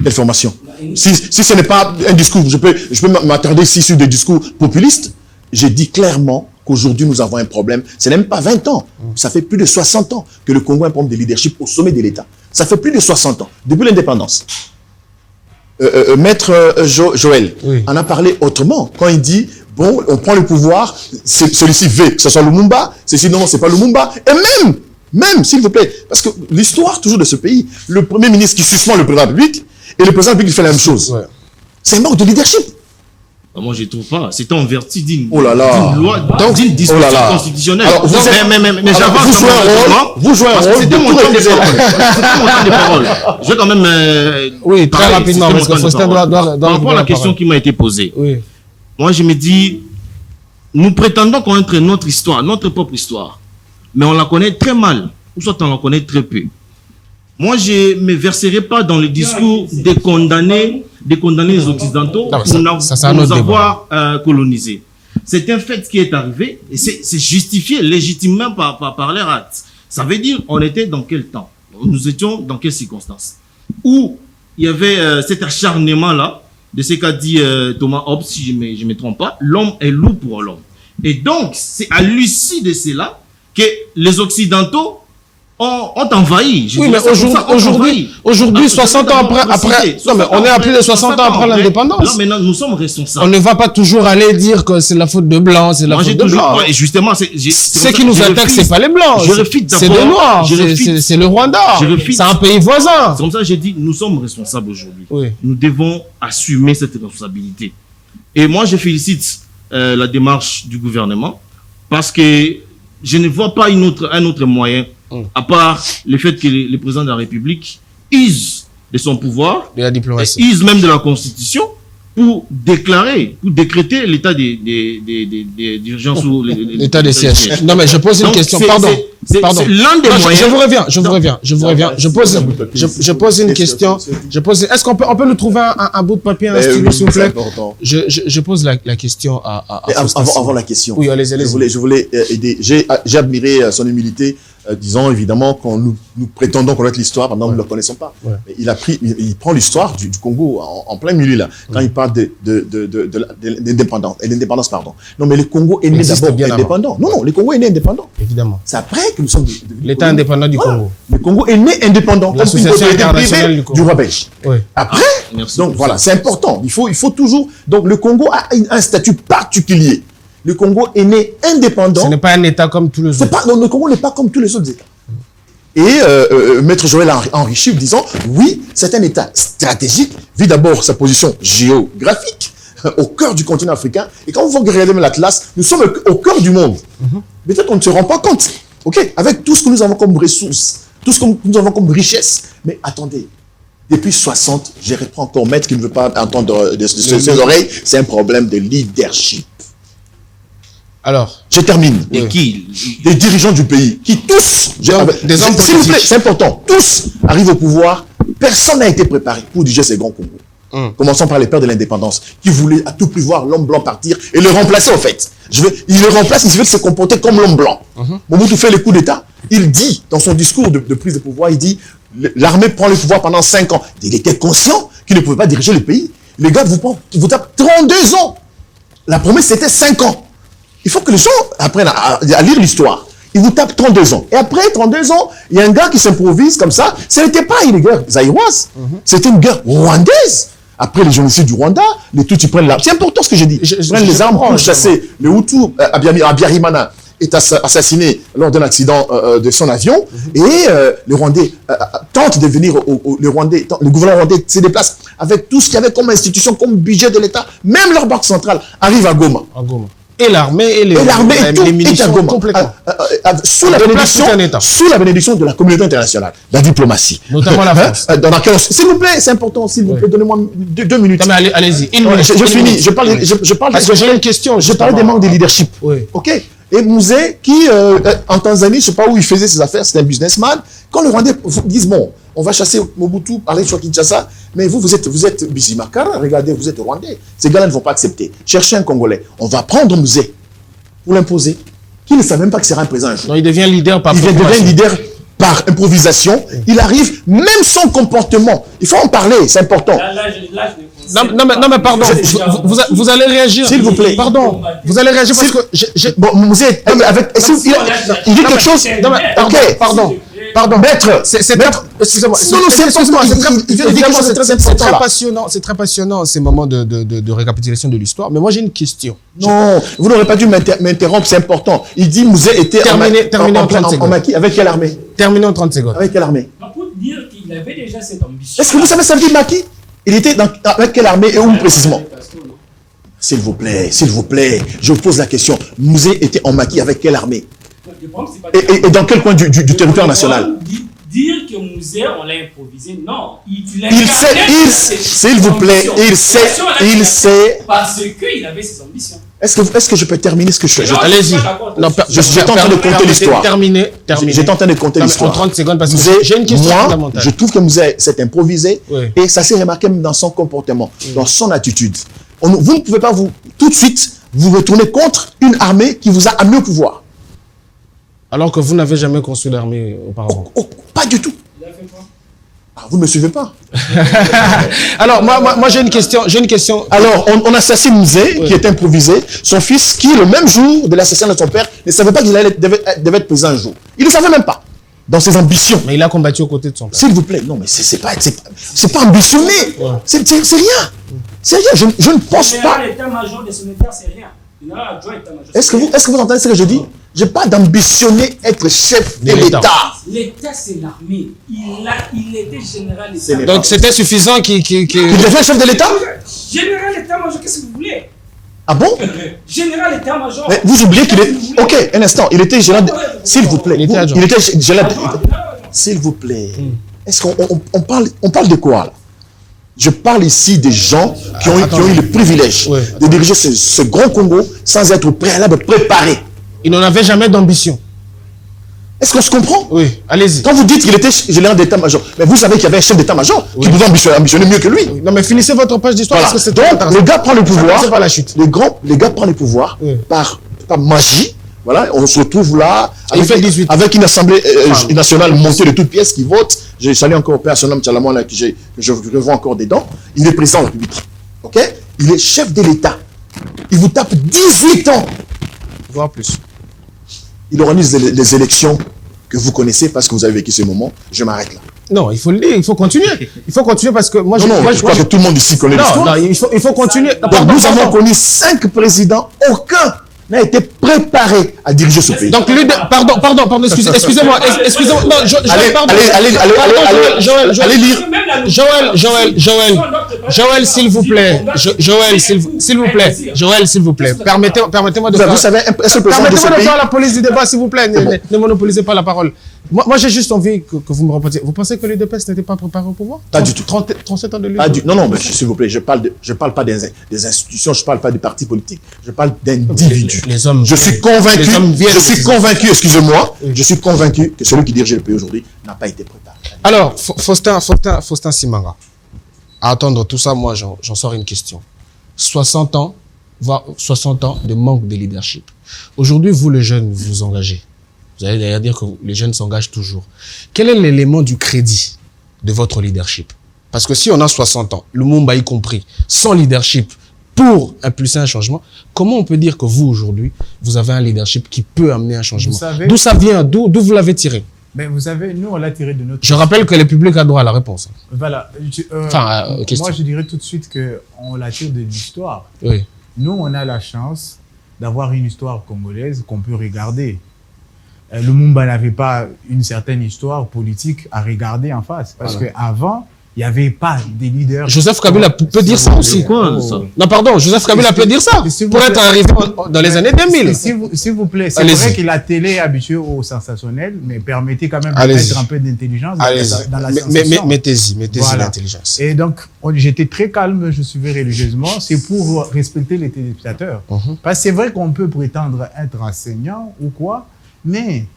Quelle formation? Si ce n'est pas un discours, je peux m'attarder ici sur des discours populistes. J'ai dit clairement qu'aujourd'hui, nous avons un problème. Ce n'est même pas 20 ans. Ça fait plus de 60 ans que le Congo a un problème de leadership au sommet de l'État. Ça fait plus de 60 ans, depuis l'indépendance. Maître Joël en a parlé autrement quand il dit bon, on prend le pouvoir, celui-ci veut que ce soit Lumumba, ceci non, c'est pas Lumumba. Et même, s'il vous plaît, parce que l'histoire toujours de ce pays, le premier ministre qui suspend le président de la République et le président de la République qui fait la même chose. Ouais. C'est un manque de leadership. Moi, je ne trouve pas. C'est en vertu d'une loi, d'une disposition constitutionnelle. Alors, mais j'avance. Vous jouez un rôle. C'était mon temps de parole. Je vais quand même. Oui, très rapidement, parce que Faustin doit par rapport à la question qui m'a été posée. Oui. Moi, je me dis, nous prétendons connaître notre histoire, notre propre histoire, mais on la connaît très mal, ou soit on la connaît très peu. Moi, je ne me verserai pas dans le discours de condamner les Occidentaux pour nous avoir colonisés. C'est un fait qui est arrivé et c'est justifié légitimement par leur acte. Ça veut dire, on était dans quel temps? Nous étions dans quelles circonstances? Où il y avait cet acharnement-là, de ce qu'a dit Thomas Hobbes, si je ne me trompe pas, l'homme est loup pour l'homme. Et donc, c'est à l'issue de cela que les Occidentaux ont envahi. Oui, mais aujourd'hui, 60 ans après, non, mais on est à plus de 60 ans après l'indépendance. Là, maintenant, nous sommes responsables. On ne va pas toujours aller dire que c'est la faute de Blancs, c'est la faute de Blancs. Ouais, justement, ceux qui nous attaquent, c'est pas les Blancs. C'est des Noirs. C'est le Rwanda. C'est un pays voisin. C'est comme ça que j'ai dit, nous sommes responsables aujourd'hui. Oui. Nous devons assumer cette responsabilité. Et moi, je félicite la démarche du gouvernement parce que je ne vois pas un autre moyen à part le fait que le président de la République use de son pouvoir, de la diplomatie, use même de la Constitution pour décréter l'état d'urgence ou l'état des sièges. Non, mais je pose une question. Pardon. C'est l'un des moyens. Je pose une question. Est-ce qu'on peut nous trouver un bout de papier, un stylo, s'il vous plaît? Je pose la question avant la question. Oui, allez-y. Je voulais aider. J'ai admiré son humilité, disant évidemment qu'on nous prétendons connaître l'histoire pendant que nous ne la connaissons pas. Ouais. Mais il prend l'histoire du Congo en plein milieu là, quand il parle de l'indépendance, pardon. Non, mais le Congo est né d'abord indépendant. Non, le Congo est né indépendant. Évidemment. C'est après que nous sommes l'État indépendant du Congo. Le Congo est né indépendant. L'association internationale du roi belge. Oui. Après, donc voilà, c'est important. Il faut toujours. Donc le Congo a un statut particulier. Le Congo est né indépendant. Ce n'est pas un État comme tous les autres. Le Congo n'est pas comme tous les autres États. Et Maître Joël a enrichi en disant, oui, c'est un État stratégique, vu d'abord sa position géographique, au cœur du continent africain. Et quand vous regardez l'Atlas, nous sommes au cœur du monde. Peut-être qu'on ne se rend pas compte. Ok, avec tout ce que nous avons comme ressources, tout ce que nous avons comme richesse. Mais attendez, depuis 60, je reprends encore maître qui ne veut pas entendre de ses oreilles, c'est un problème de leadership. Alors, je termine. Et qui? Des dirigeants du pays qui tous, des hommes s'il vous plaît, politiques. c'est important, tous arrivent au pouvoir. Personne n'a été préparé pour diriger ces grands Congos. Commençons par les pères de l'indépendance qui voulaient à tout prix voir l'homme blanc partir et le remplacer en fait. Il le remplace, il veut se comporter comme l'homme blanc. Mobutu fait le coup d'État. Il dit, dans son discours de prise de pouvoir, il dit l'armée prend le pouvoir pendant 5 ans. Il était conscient qu'il ne pouvait pas diriger le pays. Les gars, vous tapent 32 ans. La promesse, c'était 5 ans. Il faut que les gens apprennent à lire l'histoire. Ils vous tapent 32 ans. Et après 32 ans, il y a un gars qui s'improvise comme ça. Ce n'était pas une guerre zaïroise. C'était une guerre rwandaise. Après les génocides du Rwanda, les Tutsis prennent l'arme. C'est important ce que j'ai dit. Ils prennent les armes pour chasser. Le Hutu, Abiyarimana, est assassiné lors d'un accident de son avion. Et les Rwandais tentent de venir, le gouvernement rwandais se déplace avec tout ce qu'il y avait comme institution, comme budget de l'État. Même leur banque centrale arrive à Goma. Et l'armée et les munitions complètement. Sous la bénédiction de la communauté internationale, la diplomatie. Notamment la France. S'il vous plaît, c'est important, s'il vous plaît, donnez-moi 2 minutes. Non, mais allez-y. Je finis. Je parle parce que j'ai une question. Je parle des manques de leadership. Oui. Ok. Et Mouzé, qui en Tanzanie, je ne sais pas où il faisait ses affaires, c'était un businessman. Quand le Rwandais disent bon, on va chasser Mobutu, parler sur Kinshasa, mais vous êtes Bizimakara, regardez, vous êtes Rwandais. Ces gars-là ne vont pas accepter. Cherchez un Congolais. On va prendre Mouzé pour l'imposer. Qui ne sait même pas que sera un président un jour. Non, il devient leader par devient leader par improvisation. Il arrive, même son comportement. Il faut en parler, c'est important. Non, mais pardon, vous allez réagir. S'il vous plaît. Pardon, vous allez réagir parce que... Bon, Mouzé, il dit quelque chose. Ok, pardon, maître, excusez-moi, c'est très passionnant ces moments de récapitulation de l'histoire, mais moi j'ai une question. Non, vous n'aurez pas dû m'interrompre, c'est important. Il dit Mouzé était terminé en 30 secondes. Avec quelle armée? Terminé en 30 secondes. Avec quelle armée? Pour dire qu'il avait déjà cette ambition. Est-ce que vous savez ça veut dire Maki? Il était avec quelle armée et où précisément? S'il vous plaît, je vous pose la question. Mouzé était en Maki avec quelle armée? Et dans quel coin du territoire national? Dire que Mouzé, on l'a improvisé, non. S'il vous plaît, il sait. Parce qu'il avait ses ambitions. Est-ce que je peux terminer ce que je fais? Allez-y. J'étais en train de compter l'histoire. Terminé. J'étais en train de compter l'histoire. En 30 secondes, parce que j'ai une question fondamentale. Je trouve que Mouzé s'est improvisé et ça s'est remarqué même dans son comportement, dans son attitude. Vous ne pouvez pas tout de suite vous retourner contre une armée qui vous a amené au pouvoir. Alors que vous n'avez jamais construit l'armée auparavant. Pas du tout. Vous ne me suivez pas. Alors, moi j'ai une question. Alors, on assassine Mouzé, qui est improvisé. Son fils, qui, le même jour de l'assassinat de son père, ne savait pas qu'il devait être président un jour. Il ne savait même pas. Dans ses ambitions. Mais il a combattu aux côtés de son père. S'il vous plaît. Non, mais c'est pas ambitionné. Ouais. C'est rien. C'est rien. Je ne pense pas. L'état-major de son état, c'est rien. Est-ce que vous entendez ce que je dis? Je n'ai pas d'ambitionner être chef de l'État. L'État, c'est l'armée. Il était général d'État. Donc c'était suffisant qu'il devient chef de l'État? Général d'État-major, qu'est-ce que vous voulez? Ah bon? Général d'État-major. Mais vous oubliez qu'il est... Ok, un instant. Il était général... S'il vous plaît. Il était général... S'il vous plaît. Est-ce qu'on parle de quoi là? Je parle ici des gens qui ont eu le privilège de diriger ce grand Congo sans être au préalable préparés. Il n'en avait jamais d'ambition. Est-ce qu'on se comprend? Oui, allez-y. Quand vous dites qu'il était général d'état-major, mais vous savez qu'il y avait un chef d'état-major qui pouvait ambitionner mieux que lui. Oui. Non, mais finissez votre page d'histoire parce que c'est donc le gars prend le pouvoir. C'est pas la chute. Les gars prend le pouvoir par magie. Voilà, on se retrouve là avec une assemblée nationale montée de toutes pièces qui vote. J'ai salué encore Père Sonam Tchalamouana que je revois encore dedans. Il est président de la République. Ok? Il est chef de l'État. Il vous tape 18 ans. Voire plus. Il organise les élections que vous connaissez parce que vous avez vécu ce moment. Je m'arrête là. Non, il faut le dire, il faut continuer. Il faut continuer parce que moi, je crois que tout le monde ici connaît l'histoire. Non, il faut continuer. Donc nous avons connu 5 présidents. Aucun n'a été préparé à diriger ce pays. Donc lui, pardon, excusez-moi. Non, allez lire. Joël, s'il vous plaît. Joël, s'il vous plaît. Joël, s'il vous plaît. Permettez-moi de faire... Vous savez, un seul président de Permettez-moi ce de pays... faire la police du débat, s'il vous plaît. Ne monopolisez pas la parole. Moi j'ai juste envie que vous me repreniez. Vous pensez que l'UDPS n'était pas préparé au pouvoir? Pas du tout. 37 ans de lutte. Non, mais s'il vous plaît, je parle pas des institutions, je parle pas des partis politiques, je parle d'individus. Les hommes. Je suis convaincu, excusez-moi, je suis convaincu que celui qui dirige le pays aujourd'hui n'a pas été préparé. Alors, Faustin Simanga, à attendre tout ça, moi j'en sors une question. 60 ans de manque de leadership. Aujourd'hui, vous les jeunes, vous vous engagez. Vous allez d'ailleurs dire que les jeunes s'engagent toujours. Quel est l'élément du crédit de votre leadership? Parce que si on a 60 ans, le Lumumba y compris, sans leadership pour impulser un changement, comment on peut dire que vous, aujourd'hui, vous avez un leadership qui peut amener un changement? D'où ça vient? D'où vous l'avez tiré? Mais vous savez, nous, on l'a tiré de notre... Je rappelle que le public a droit à la réponse. Voilà. Moi, je dirais tout de suite qu'on la tire de l'histoire. Oui. Nous, on a la chance d'avoir une histoire congolaise qu'on peut regarder. Le Lumumba n'avait pas une certaine histoire politique à regarder en face. Parce qu'avant, il n'y avait pas des leaders. Joseph Kabila peut dire ça aussi. Quoi, ça? Non, pardon, Joseph Kabila peut dire ça. Pour être arrivé dans les années 2000. S'il vous plaît, c'est vrai que la télé est habituée au sensationnel, mais permettez quand même de mettre un peu d'intelligence dans la sensation. Mettez-y l'intelligence. Et donc, j'étais très calme, je suivais religieusement. C'est pour respecter les téléspectateurs. Parce que c'est vrai qu'on peut prétendre être enseignant ou quoi, mais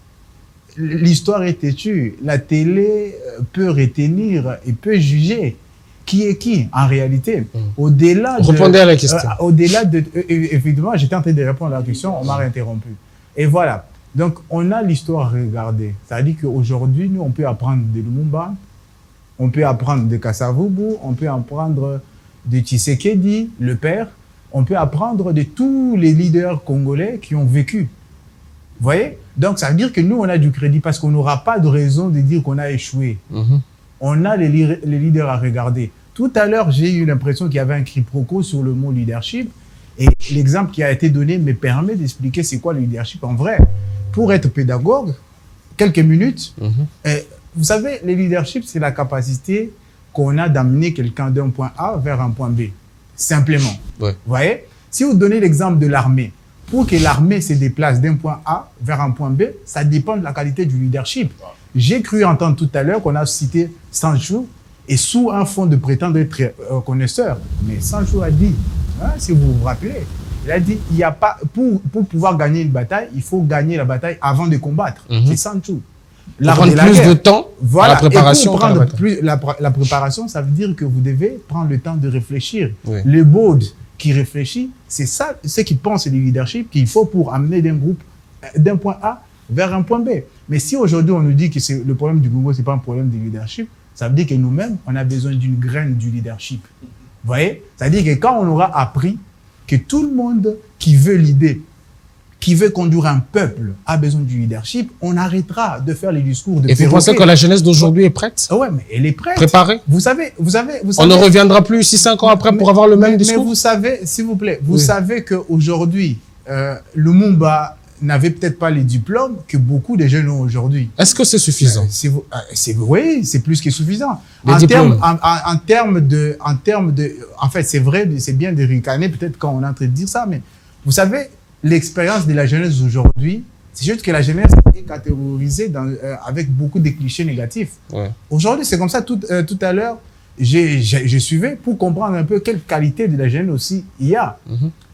l'histoire est têtue. La télé peut retenir et peut juger qui est qui en réalité. Au-delà de... Répondez à la question. Au-delà de... Évidemment, j'étais en train de répondre à la question, on m'a interrompu. Et voilà. Donc, on a l'histoire à regarder. C'est-à-dire qu'aujourd'hui, nous, on peut apprendre de Lumumba, on peut apprendre de Kasavubu, on peut apprendre de Tshisekedi, le père, on peut apprendre de tous les leaders congolais qui ont vécu. Vous voyez? Donc, ça veut dire que nous, on a du crédit parce qu'on n'aura pas de raison de dire qu'on a échoué. On a les leaders à regarder. Tout à l'heure, j'ai eu l'impression qu'il y avait un quiproquo sur le mot leadership. Et l'exemple qui a été donné me permet d'expliquer c'est quoi le leadership en vrai. Pour être pédagogue, quelques minutes, vous savez, le leadership, c'est la capacité qu'on a d'amener quelqu'un d'un point A vers un point B. Simplement. Vous voyez? Si vous donnez l'exemple de l'armée, pour que l'armée se déplace d'un point A vers un point B, ça dépend de la qualité du leadership. J'ai cru entendre tout à l'heure qu'on a cité Sancho et sous un fond de prétendre être connaisseur. Mais Sancho a dit, si vous vous rappelez, il a dit, il y a pas, pour pouvoir gagner une bataille, il faut gagner la bataille avant de combattre. C'est Sancho. Prendre plus de temps à la préparation. Et pour prendre la préparation, ça veut dire que vous devez prendre le temps de réfléchir. Le board qui réfléchit, c'est ça, ce qui pense du leadership qu'il faut pour amener d'un groupe d'un point A vers un point B. Mais si aujourd'hui on nous dit que le problème du Congo, c'est pas un problème de leadership, ça veut dire que nous-mêmes, on a besoin d'une graine du leadership. Vous voyez? C'est-à-dire que quand on aura appris que tout le monde qui veut l'idée, qui veut conduire un peuple a besoin du leadership, on arrêtera de faire les discours de perroquet. Et vous pensez que la jeunesse d'aujourd'hui est prête? Ouais, mais elle est prête. Préparée? Vous savez. On ne reviendra plus 6-5 ans après pour avoir le même discours? Mais vous savez, s'il vous plaît, vous savez qu'aujourd'hui, Lumumba n'avait peut-être pas les diplômes que beaucoup de jeunes ont aujourd'hui. Est-ce que c'est suffisant? Oui, c'est plus que suffisant. En fait, c'est vrai, c'est bien de ricaner peut-être quand on est en train de dire ça, mais vous savez, l'expérience de la jeunesse d'aujourd'hui, c'est juste que la jeunesse est catégorisée avec beaucoup de clichés négatifs. Aujourd'hui, c'est comme ça. Tout à l'heure, je suivais pour comprendre un peu quelle qualité de la jeunesse aussi il y a.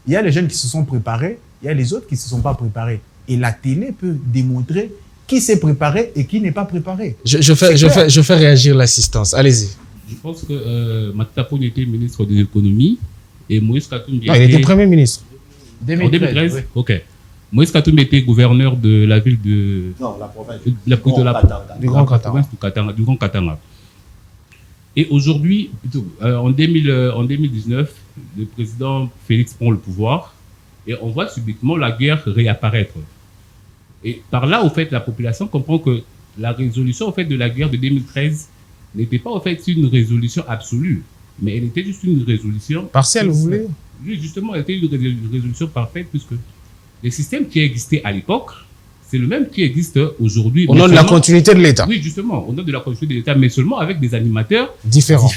Il y a les jeunes qui se sont préparés, il y a les autres qui ne se sont pas préparés. Et la télé peut démontrer qui s'est préparé et qui n'est pas préparé. Je fais réagir l'assistance. Allez-y. Je pense que Matata Ponyo était ministre de l'économie et Moïse Katumbi il était Premier ministre. 2013, oui. Ok. Moïse Katumbi était gouverneur de la ville de... Non, la province du Grand Katanga. Du Grand Katanga. Et aujourd'hui, en 2019, le président Félix prend le pouvoir et on voit subitement la guerre réapparaître. Et par là, au fait, la population comprend que la résolution au fait, de la guerre de 2013 n'était pas au fait une résolution absolue, mais elle était juste une résolution... Partielle, vous voulez? Oui, justement, elle était une résolution parfaite puisque le système qui existait à l'époque, c'est le même qui existe aujourd'hui. Au nom de la continuité de l'État. Oui, justement, au nom de la continuité de l'État, mais seulement avec des animateurs différents.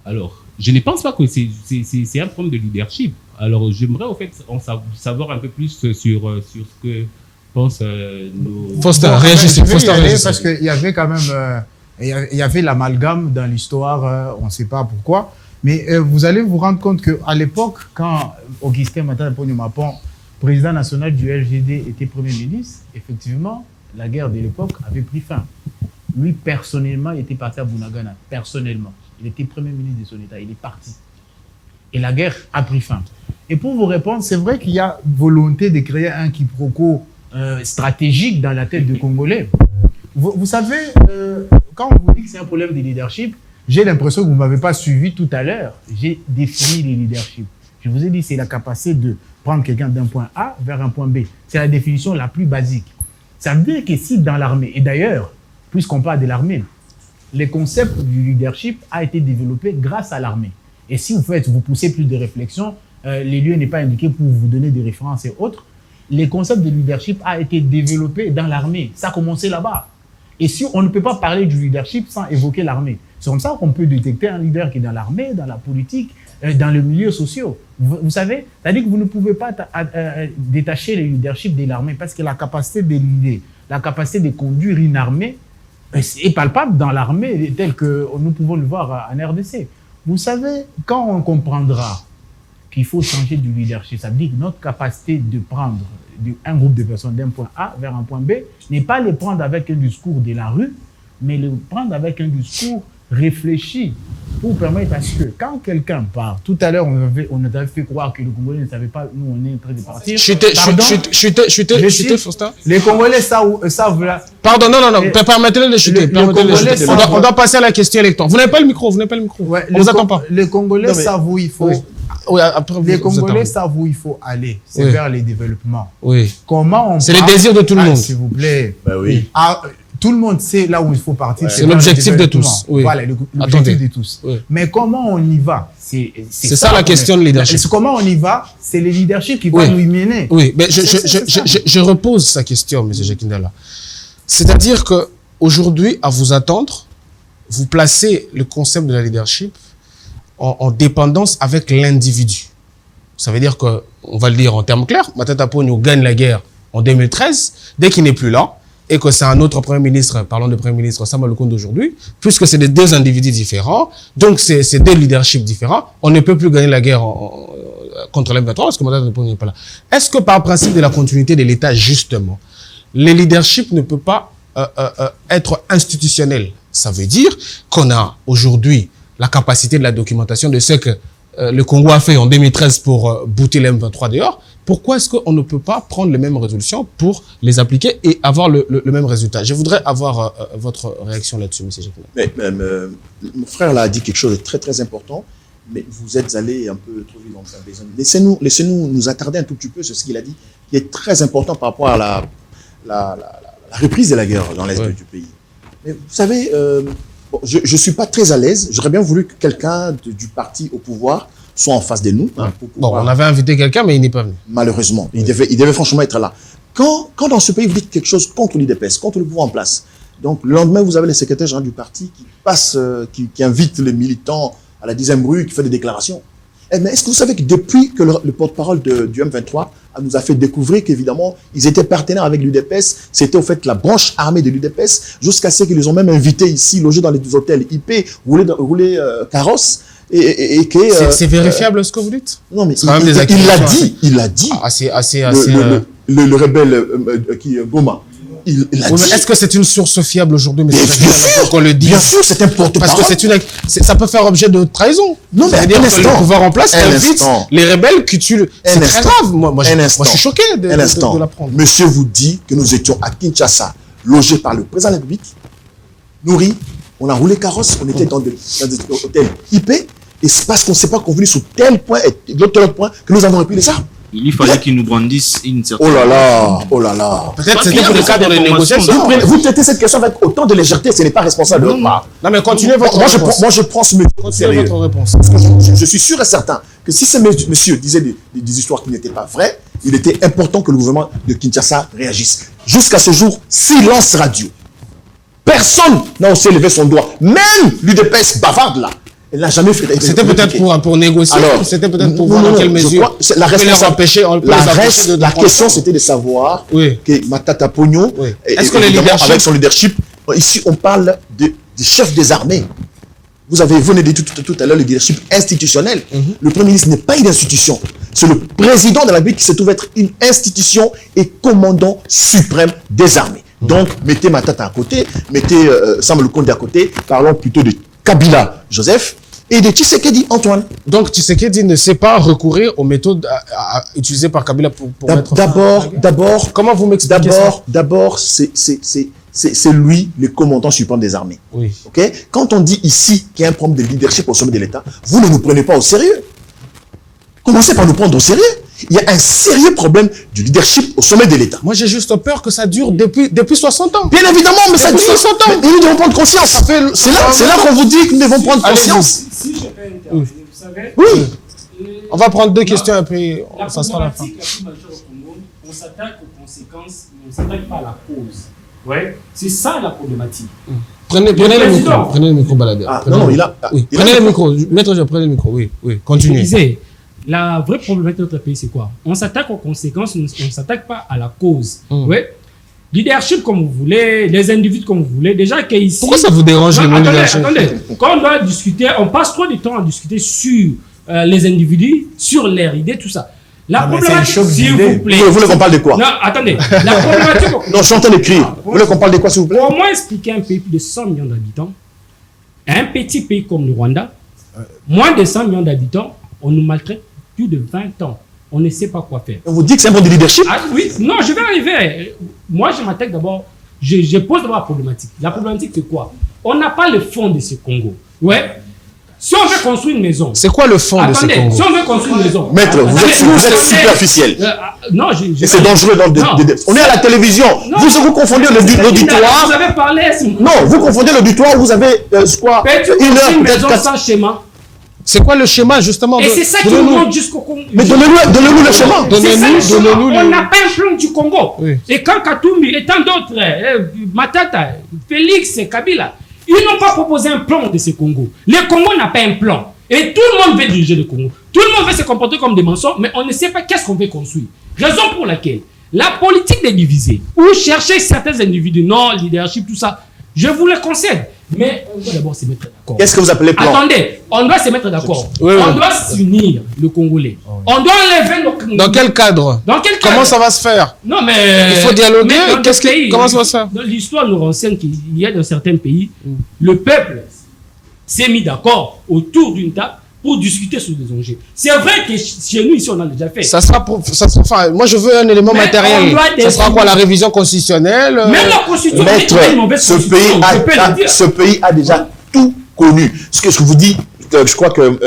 Alors, je ne pense pas que c'est un problème de leadership. Alors, j'aimerais au fait savoir un peu plus sur ce que pensent nos... Foster, réagissez. Parce qu'il y avait quand même... il y avait l'amalgame dans l'histoire, on ne sait pas pourquoi. Mais vous allez vous rendre compte qu'à l'époque, quand Augustin Matata Ponyo Mapon, président national du LGD, était Premier ministre, effectivement, la guerre de l'époque avait pris fin. Lui, personnellement, il était parti à Bunagana. Personnellement. Il était Premier ministre de son État. Il est parti. Et la guerre a pris fin. Et pour vous répondre, c'est vrai qu'il y a volonté de créer un quiproquo stratégique dans la tête des Congolais. Vous savez, quand on vous dit que c'est un problème de leadership, j'ai l'impression que vous ne m'avez pas suivi tout à l'heure. J'ai défini le leadership. Je vous ai dit, c'est la capacité de prendre quelqu'un d'un point A vers un point B. C'est la définition la plus basique. Ça veut dire que si dans l'armée, et d'ailleurs, puisqu'on parle de l'armée, le concept du leadership a été développé grâce à l'armée. Et si vous poussez plus de réflexion, les lieux n'est pas indiqué pour vous donner des références et autres, le concept de leadership a été développé dans l'armée. Ça a commencé là-bas. Et si on ne peut pas parler du leadership sans évoquer l'armée, c'est comme ça qu'on peut détecter un leader qui est dans l'armée, dans la politique, dans les milieux sociaux. Vous savez, c'est-à-dire que vous ne pouvez pas détacher le leadership de l'armée parce que la capacité de l'idée, la capacité de conduire une armée est palpable dans l'armée telle que nous pouvons le voir en RDC. Vous savez, quand on comprendra qu'il faut changer du leadership, ça veut dire que notre capacité de prendre un groupe de personnes d'un point A vers un point B n'est pas le prendre avec un discours de la rue, mais le prendre avec un discours réfléchi pour permettre à ce que quand quelqu'un part, tout à l'heure on nous avait fait croire que les Congolais ne savaient pas, nous on est en train de partir. Chuter, Foster. Les Congolais savent là. Pardon, non, permettez-le de chuter. On doit passer à la question électorale. Vous n'avez pas le micro, Ouais, on ne vous attend pas. Les Congolais savent où il faut. Oui, après, les Congolais savent où il faut aller. C'est vers les développements. Oui. Comment on C'est le désir de tout le monde. S'il vous plaît. Ben oui. Tout le monde sait là où il faut partir. Ouais. C'est l'objectif de tous. Oui. Voilà, l'objectif de tous. Oui. Mais comment on y va? C'est ça la question de leadership. Comment on y va? C'est le leadership qui va nous y mener. Oui, mais je repose sa question, M. Jekindala. C'est-à-dire qu'aujourd'hui, à vous attendre, vous placez le concept de la leadership en dépendance avec l'individu. Ça veut dire que, on va le dire en termes clairs, Matata Ponyo gagne la guerre en 2013, dès qu'il n'est plus là, et que c'est un autre Premier ministre, parlons de Premier ministre Samuel Lukonde d'aujourd'hui, puisque c'est des deux individus différents, donc c'est deux leaderships différents, on ne peut plus gagner la guerre contre l'M23 parce que Matata Ponyo n'est pas là. Est-ce que par principe de la continuité de l'État, justement, le leadership ne peut pas être institutionnel? Ça veut dire qu'on a aujourd'hui la capacité de la documentation de ce que le Congo a fait en 2013 pour bouter l'M23 dehors. Pourquoi est-ce qu'on ne peut pas prendre les mêmes résolutions pour les appliquer et avoir le même résultat? Je voudrais avoir votre réaction là-dessus, M. Jekindala. Mon frère là a dit quelque chose de très très important, mais vous êtes allé un peu trop vite dans sa besogne. Laissez-nous nous attarder un tout petit peu sur ce qu'il a dit, qui est très important par rapport à la reprise de la guerre dans l'est du pays. Mais vous savez, je ne suis pas très à l'aise. J'aurais bien voulu que quelqu'un du parti au pouvoir soit en face de nous. Hein, bon, on avait invité quelqu'un, mais il n'est pas venu. Malheureusement. Il devait franchement être là. Quand dans ce pays, vous dites quelque chose contre l'IDPS, contre le pouvoir en place, donc le lendemain, vous avez le secrétaire général du parti qui passe, qui invite les militants à la 10e rue, qui fait des déclarations. Mais est-ce que vous savez que depuis que le porte-parole du M23 nous a fait découvrir qu'évidemment, ils étaient partenaires avec l'UDPS, c'était au fait la branche armée de l'UDPS, jusqu'à ce qu'ils les ont même invités ici, logés dans les hôtels IP, rouler carrosse, et que... C'est vérifiable ce que vous dites? Non, mais il l'a dit. Le rebelle Goma. Est-ce que c'est une source fiable aujourd'hui, mais qu'on le dit? Bien sûr, c'est un porte-parole. Parce que ça peut faire objet de trahison. Non, mais c'est-à-dire que le pouvoir en place invite les rebelles qui tuent. C'est très grave. Moi, je suis choqué de l'apprendre. Monsieur vous dit que nous étions à Kinshasa, logés par le président de la République, nourris, on a roulé carrosse, on était dans des hôtels IP, et c'est parce qu'on ne s'est pas convenu sur tel point et l'autre point que nous avons repris les armes. Il fallait qu'ils nous brandissent une certaine... Oh là là. Peut-être c'était pour le cadre des négociations. Vous traitez cette question avec autant de légèreté, ce n'est pas responsable de votre part. Non, mais continuez votre réponse. Moi, je prends ce monsieur. Continuez votre réponse. Parce que je suis sûr et certain que si ce monsieur disait des histoires qui n'étaient pas vraies, il était important que le gouvernement de Kinshasa réagisse. Jusqu'à ce jour, silence radio. Personne n'a osé lever son doigt. Même l'UDPS bavarde là. Elle n'a jamais fait. C'était peut-être pour négocier. Alors, c'était peut-être pour voir dans quelle mesure. La la question, c'était de savoir que Matata Pogno, est-ce que le leadership, avec son leadership, ici, on parle du chef des armées. Vous venez de dire tout à l'heure le leadership institutionnel. Le Premier ministre n'est pas une institution. C'est le président de la République qui se trouve être une institution et commandant suprême des armées. Donc, mettez Matata à côté, mettez Samuel Konde à côté, parlons plutôt de Kabila Joseph et de Tshisekedi Antoine. Donc, Tshisekedi ne sait pas recourir aux méthodes utilisées par Kabila pour mettre D'abord, comment vous m'expliquez ça? D'abord, c'est lui le commandant suprême des armées. Oui. Okay? Quand on dit ici qu'il y a un problème de leadership au sommet de l'État, vous ne nous prenez pas au sérieux. Commencez par nous prendre au sérieux. Il y a un sérieux problème du leadership au sommet de l'État. Moi, j'ai juste peur que ça dure depuis 60 ans. Bien évidemment, mais ça dure 60 ans. Mais nous devons prendre conscience. C'est là qu'on vous dit que nous devons prendre conscience. Si je peux intervenir, vous savez... Oui. On va prendre 2 questions et puis ça sera la fin. La problématique la plus majeure au Congo, on s'attaque aux conséquences, mais on ne s'attaque pas à la cause. Ouais. C'est ça la problématique. Prenez le micro. Prenez le micro, Baladé. Prenez le micro. Maître, je prends le micro. Oui, continuez. Je disais, la vraie problématique de notre pays, c'est quoi? On s'attaque aux conséquences, on ne s'attaque pas à la cause. Ouais. Leadership comme vous voulez, les individus comme vous voulez. Déjà qu'ici... Pourquoi ça vous dérange le leadership? Attendez, quand on doit discuter, on passe trop de temps à discuter sur les individus, sur leurs idées, tout ça. La problématique, s'il vous plaît... Vous voulez qu'on parle de quoi? Non, attendez. La problématique... Non, je suis en train d'écrire. Vous voulez qu'on parle de quoi, s'il vous plaît? Pour moi, expliquer un pays plus de 100 millions d'habitants, un petit pays comme le Rwanda, moins de 100 millions d'habitants, on nous maltraite plus de 20 ans. On ne sait pas quoi faire. On vous dit que c'est un bon de leadership? Ah, oui, non, je vais arriver. Moi, je m'attaque d'abord, je pose d'abord la problématique. La problématique, c'est quoi? On n'a pas le fond de ce Congo. Ouais. Si on veut construire une maison... C'est quoi le fond de ce Congo? Si on veut construire une maison... Maître, vous êtes superficiel. Non, et c'est dangereux dans on est à la télévision. Vous confondez l'auditoire... Vous avez parlé... Non, vous confondez l'auditoire, vous avez quoi? Une heure, une maison sans schéma. C'est quoi le schéma, justement? Et c'est ça qui nous montre jusqu'au Congo. Mais donnez-nous le schéma. On n'a pas un plan du Congo. Oui. Et quand Katumbi et tant d'autres, Matata, Félix et Kabila, ils n'ont pas proposé un plan de ce Congo. Le Congo n'a pas un plan. Et tout le monde veut diriger le Congo. Tout le monde veut se comporter comme des mensonges, mais on ne sait pas qu'est-ce qu'on veut construire. Raison pour laquelle la politique des divisés, ou chercher certains individus, non, leadership, tout ça, je vous le concède. Mais on doit d'abord se mettre d'accord. Qu'est-ce que vous appelez plan? Attendez, on doit se mettre d'accord. On doit s'unir, le Congolais. On doit enlever nos... Dans quel cadre? Comment ça va se faire? Non, mais... Il faut dialoguer. Comment ça va se faire? L'histoire nous renseigne qu'il y a dans certains pays, le peuple s'est mis d'accord autour d'une table pour discuter sur des enjeux. C'est vrai que chez nous, ici, on a déjà fait. Moi, je veux un élément matériel. Ça sera quoi, la révision constitutionnelle? Même la constitution. Maître, ce pays a déjà tout connu. Ce que je vous dis, je crois que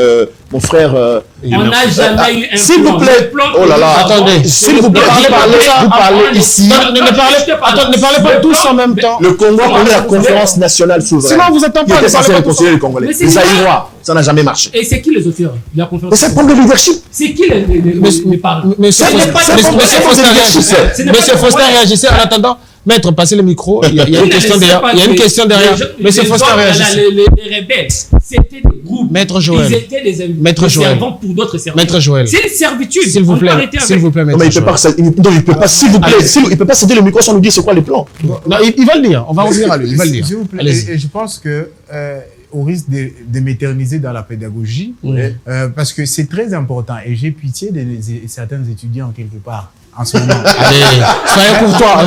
mon frère... on n'a jamais eu un plan. S'il vous plaît, oh là là, attendez, s'il vous plaît, vous parlez ici. Ne parlez pas tous en même temps. Le Congo, on est la conférence nationale souveraine. Sinon, vous êtes en train de parler de conseiller les Congolais. Les Aïrois, ça n'a jamais marché. Et c'est qui les auteurs de la conférence? Mais c'est un problème de leadership. C'est qui les parents? Monsieur Foster, réagissez en attendant. Maître, passez le micro. Il y a une question derrière. Il y a une question derrière. Monsieur Foster, réagissez. Les rebelles, c'était des groupes. Maître Joël. Ils étaient des servants pour d'autres servants. Maître Joël. C'est une servitude. S'il vous plaît. S'il vous plaît, Maître Joël. Il peut pas, s'il vous plaît. Il ne peut pas céder le micro sans nous dire c'est quoi les plans. Non, il va le dire. On va revenir à lui. Il va le dire. S'il vous plaît. Je pense que au risque de m'éterniser dans la pédagogie, parce que c'est très important et j'ai pitié de certains étudiants quelque part en ce moment. Allez, soyez courtois,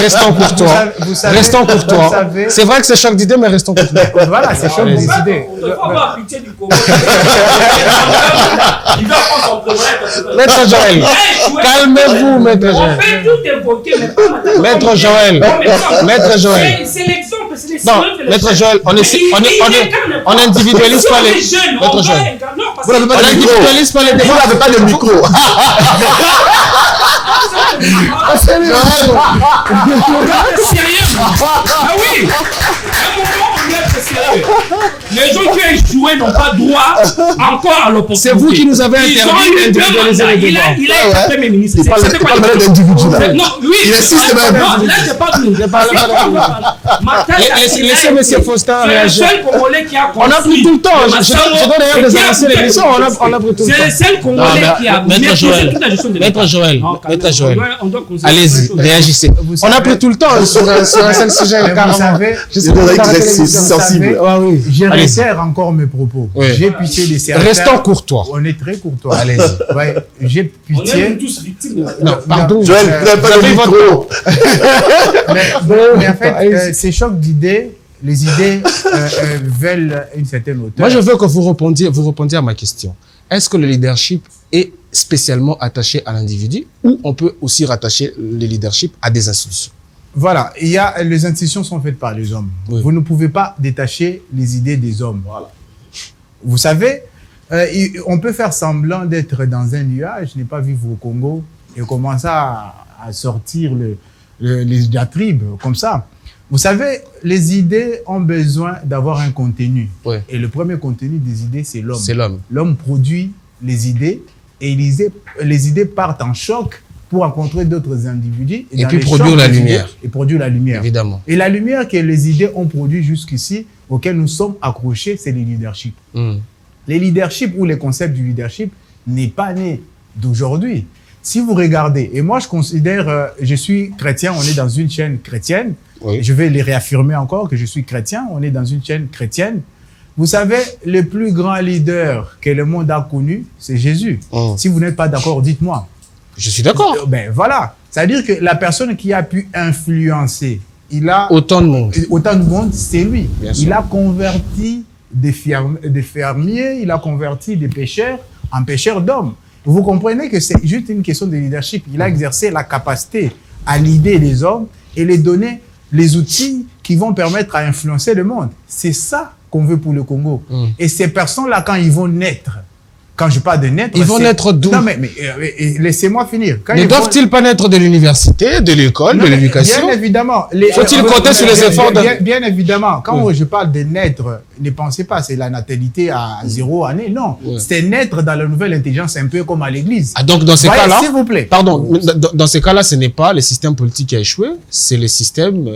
restons courtois. Restons courtois. C'est vrai que c'est choc d'idées, mais restons courtois. Voilà, c'est choc d'idées. Il faut avoir pitié du Congo. Il va prendre son problème. Maître Joël, calmez-vous, Maître Joël. On fait tout évoquer, mais pas Maître Joël, Maître Joël. C'est l'exemple, c'est les non, Maître Joël, on individualise pas les... Maître Joël, vous n'avez pas de micro. Vous n'avez pas de micro. Sérieux. Ah oui. À un moment, on est sérieux. Les gens qui ont joué témoins n'ont pas droit encore à l'opportunité. C'est vous qui nous avez interdit d'individualiser les débats. Il a été Premier ministre. Il parle d'individu là. Non, oui. Il insiste même. Non, là, je parle de Laissez M. Faustin réagir. C'est le seul Congolais qui a On a pris tout le temps. Je dois d'ailleurs des avancées l'émission. On a pris tout le temps. C'est le seul Congolais qui a Maître Joël. Maître Joël. Allez-y, réagissez. On a pris tout le temps sur un seul sujet. Vous savez, C'est sensible. je réitère encore mes propos. Oui. J'ai pitié des serviteurs. Restons courtois. On est très courtois. Allez-y. Ouais, j'ai On est pitié. tous victimes. Non, pardon. Joël, vous n'avez pas le micro. Mais en fait, ces chocs d'idées, les idées veulent une certaine hauteur. Moi, je veux que vous répondiez à ma question. Est-ce que le leadership est spécialement attaché à l'individu ou on peut aussi rattacher le leadership à des institutions? Voilà, les institutions sont faites par les hommes. Oui. Vous ne pouvez pas détacher les idées des hommes. Voilà. Vous savez, on peut faire semblant d'être dans un nuage, ne pas vivre au Congo et commencer à sortir les diatribes comme ça. Vous savez, les idées ont besoin d'avoir un contenu. Oui. Et le premier contenu des idées, c'est l'homme. C'est l'homme. L'homme produit les idées et les idées partent en choc pour rencontrer d'autres individus. Et dans puis les produire chocs la des lumière. idées, et produire la lumière. Évidemment. Et la lumière que les idées ont produit jusqu'ici, auquel nous sommes accrochés, c'est les leaderships. Les leaderships ou les concepts du leadership n'est pas né d'aujourd'hui. Si vous regardez, et moi je considère, je suis chrétien, on est dans une chaîne chrétienne, Oui. je vais les réaffirmer encore que je suis chrétien, on est dans une chaîne chrétienne. Vous savez, le plus grand leader que le monde a connu, c'est Jésus. Si vous n'êtes pas d'accord, dites-moi. Je suis d'accord. Ben voilà, c'est-à-dire que la personne qui a pu influencer, il a Autant de monde. autant de monde, c'est lui. Bien sûr. Il a converti des fermiers, il a converti des pêcheurs en pêcheurs d'hommes. Vous comprenez que c'est juste une question de leadership. Il a exercé la capacité à leader les hommes et les donner les outils qui vont permettre à influencer le monde. C'est ça qu'on veut pour le Congo. Et ces personnes-là, quand ils vont naître, quand je parle de naître... Ils vont naître d'où? Non, mais laissez-moi finir. Quand Ne ils doivent-ils pas naître de l'université, de l'école, Non, de mais l'éducation? Bien évidemment. Faut-il compter sur les efforts de... Bien évidemment. Quand je parle de naître, ne pensez pas c'est la natalité à 0 année. Non. C'est naître dans la nouvelle intelligence, un peu comme à l'église. Ah, donc dans ces Voyez, cas-là... s'il vous plaît. Pardon, dans ces cas-là, ce n'est pas le système politique qui a échoué, c'est le système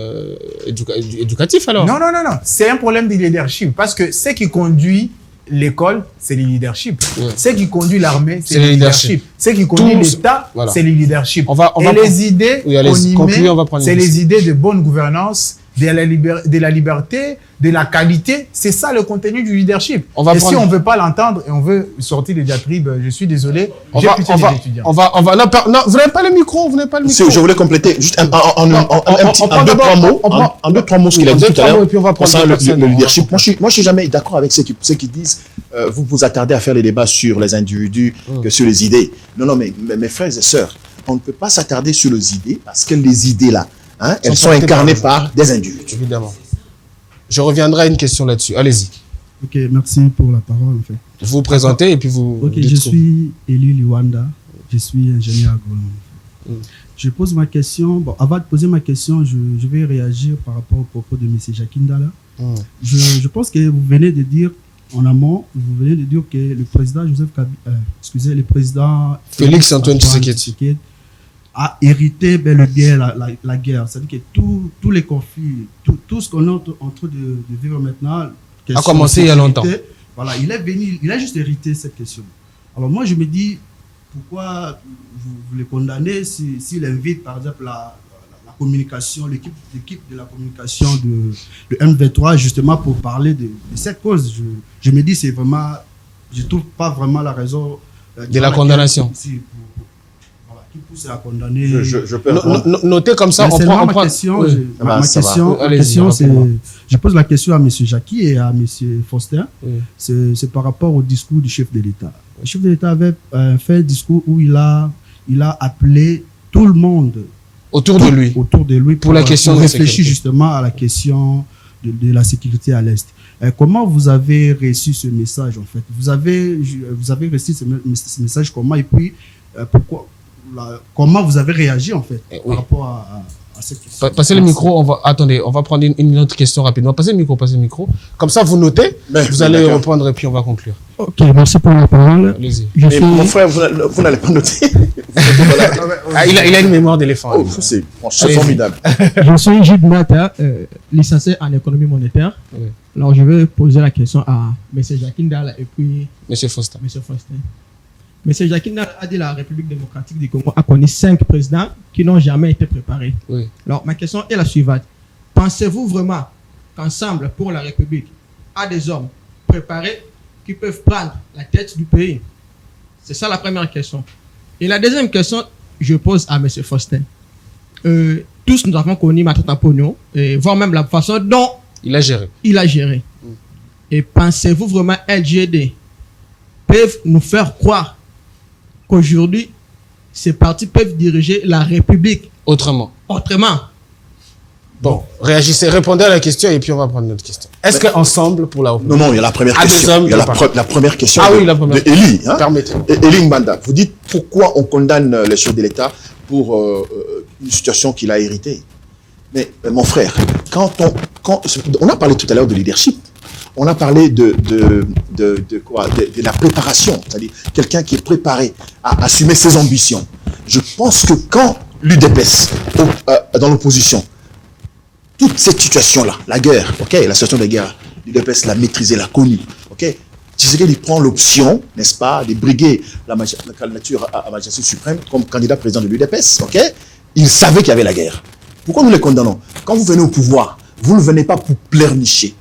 éducatif alors? Non. C'est un problème de leadership. Parce que ce qui conduit l'école, c'est le leadership. Ce qui conduit l'armée, c'est le leadership. Ce qui conduit l'État, voilà. c'est le leadership. On va Et les idées conclure, on va prendre c'est une les idées de bonne gouvernance, de la liberté, de la qualité. C'est ça le contenu du leadership. Et si on ne veut pas l'entendre et on veut sortir des diatribes, je suis désolé, j'ai pitié des étudiants. Non, vous n'avez pas le micro, Je voulais compléter juste en deux, trois mots ce qu'il a dit tout à l'heure concernant le leadership. Moi, je suis jamais d'accord avec ceux qui disent vous vous attardez à faire les débats sur les individus que sur les idées. Non, mais mes frères et sœurs, on ne peut pas s'attarder sur les idées parce que les idées là, elles sont incarnées par des individus. Évidemment. Je reviendrai à une question là-dessus. Allez-y. Ok, merci pour la parole en fait. Vous vous présentez et puis vous... Ok, je suis Eli Liwanda, je suis ingénieur agronome. Je pose ma question, avant de poser ma question, je vais réagir par rapport au propos de M. Jakindala. Je pense que vous venez de dire, en amont, vous venez de dire que le président le président Félix Antoine Tshisekedi a hérité bel et bien la guerre. C'est-à-dire que tous les conflits, tout ce qu'on est en train de vivre maintenant, a commencé il y a longtemps. Voilà, il a juste hérité cette question. Alors moi, je me dis, pourquoi vous les condamnez s'il invite, par exemple, la communication, l'équipe de la communication de M23, justement, pour parler de cette cause. Je me dis, c'est vraiment, je trouve pas vraiment la raison de la condamnation. Qui pousse à condamner. Je peux noter comme ça, on prend... Ma question, c'est... Je pose la question à M. Jackie et à M. Faustin. C'est par rapport au discours du chef de l'État. Le chef de l'État avait fait un discours où il a appelé tout le monde autour de lui pour la question de réfléchir justement à la question de la sécurité à l'Est. Comment vous avez reçu ce message en fait? Vous avez reçu ce message comment et puis pourquoi? Comment vous avez réagi en fait par rapport à cette question. Passez le micro, on va prendre une autre question rapidement. Passez le micro. Comme ça, vous notez, vous allez répondre et puis on va conclure. Ok, merci pour la parole. Allez-y. Mais mon frère, vous n'allez pas noter. Il a une mémoire d'éléphant. Oh, c'est formidable. Je suis Gilles Mata, licencié en économie monétaire. Oui. Alors, je vais poser la question à M. Jacques Ndala et puis Monsieur Faustin. M. Faustin. M. Jacques Ndala a dit la République démocratique du Congo a connu 5 présidents qui n'ont jamais été préparés. Oui. Alors, ma question est la suivante. Pensez-vous vraiment qu'ensemble, pour la République, à des hommes préparés qui peuvent prendre la tête du pays? C'est ça la première question. Et la deuxième question, je pose à M. Faustin. Tous nous avons connu Matata Pogno, voire même la façon dont il a géré. Et pensez-vous vraiment LGD peuvent nous faire croire qu'aujourd'hui, ces partis peuvent diriger la République autrement? Bon, réagissez, répondez à la question et puis on va prendre notre question. Est-ce qu'ensemble pour la République? Non, il y a la première question. Il y a la première question de Eli. Permettez-moi. Eli Mbanda, vous dites pourquoi on condamne les chefs de l'État pour une situation qu'il a héritée. Mais mon frère, on a parlé tout à l'heure de leadership, on a parlé de la préparation, c'est-à-dire quelqu'un qui est préparé à assumer ses ambitions. Je pense que quand l'UDPS, dans l'opposition, toute cette situation-là, la guerre, la situation de guerre, l'UDPS l'a maîtrisée, l'a connue, Tshisekedi prend l'option, n'est-ce pas, de briguer la candidature à Majesté suprême comme candidat président de l'UDPS, Il savait qu'il y avait la guerre. Pourquoi nous les condamnons? Quand vous venez au pouvoir, vous ne venez pas pour pleurnicher.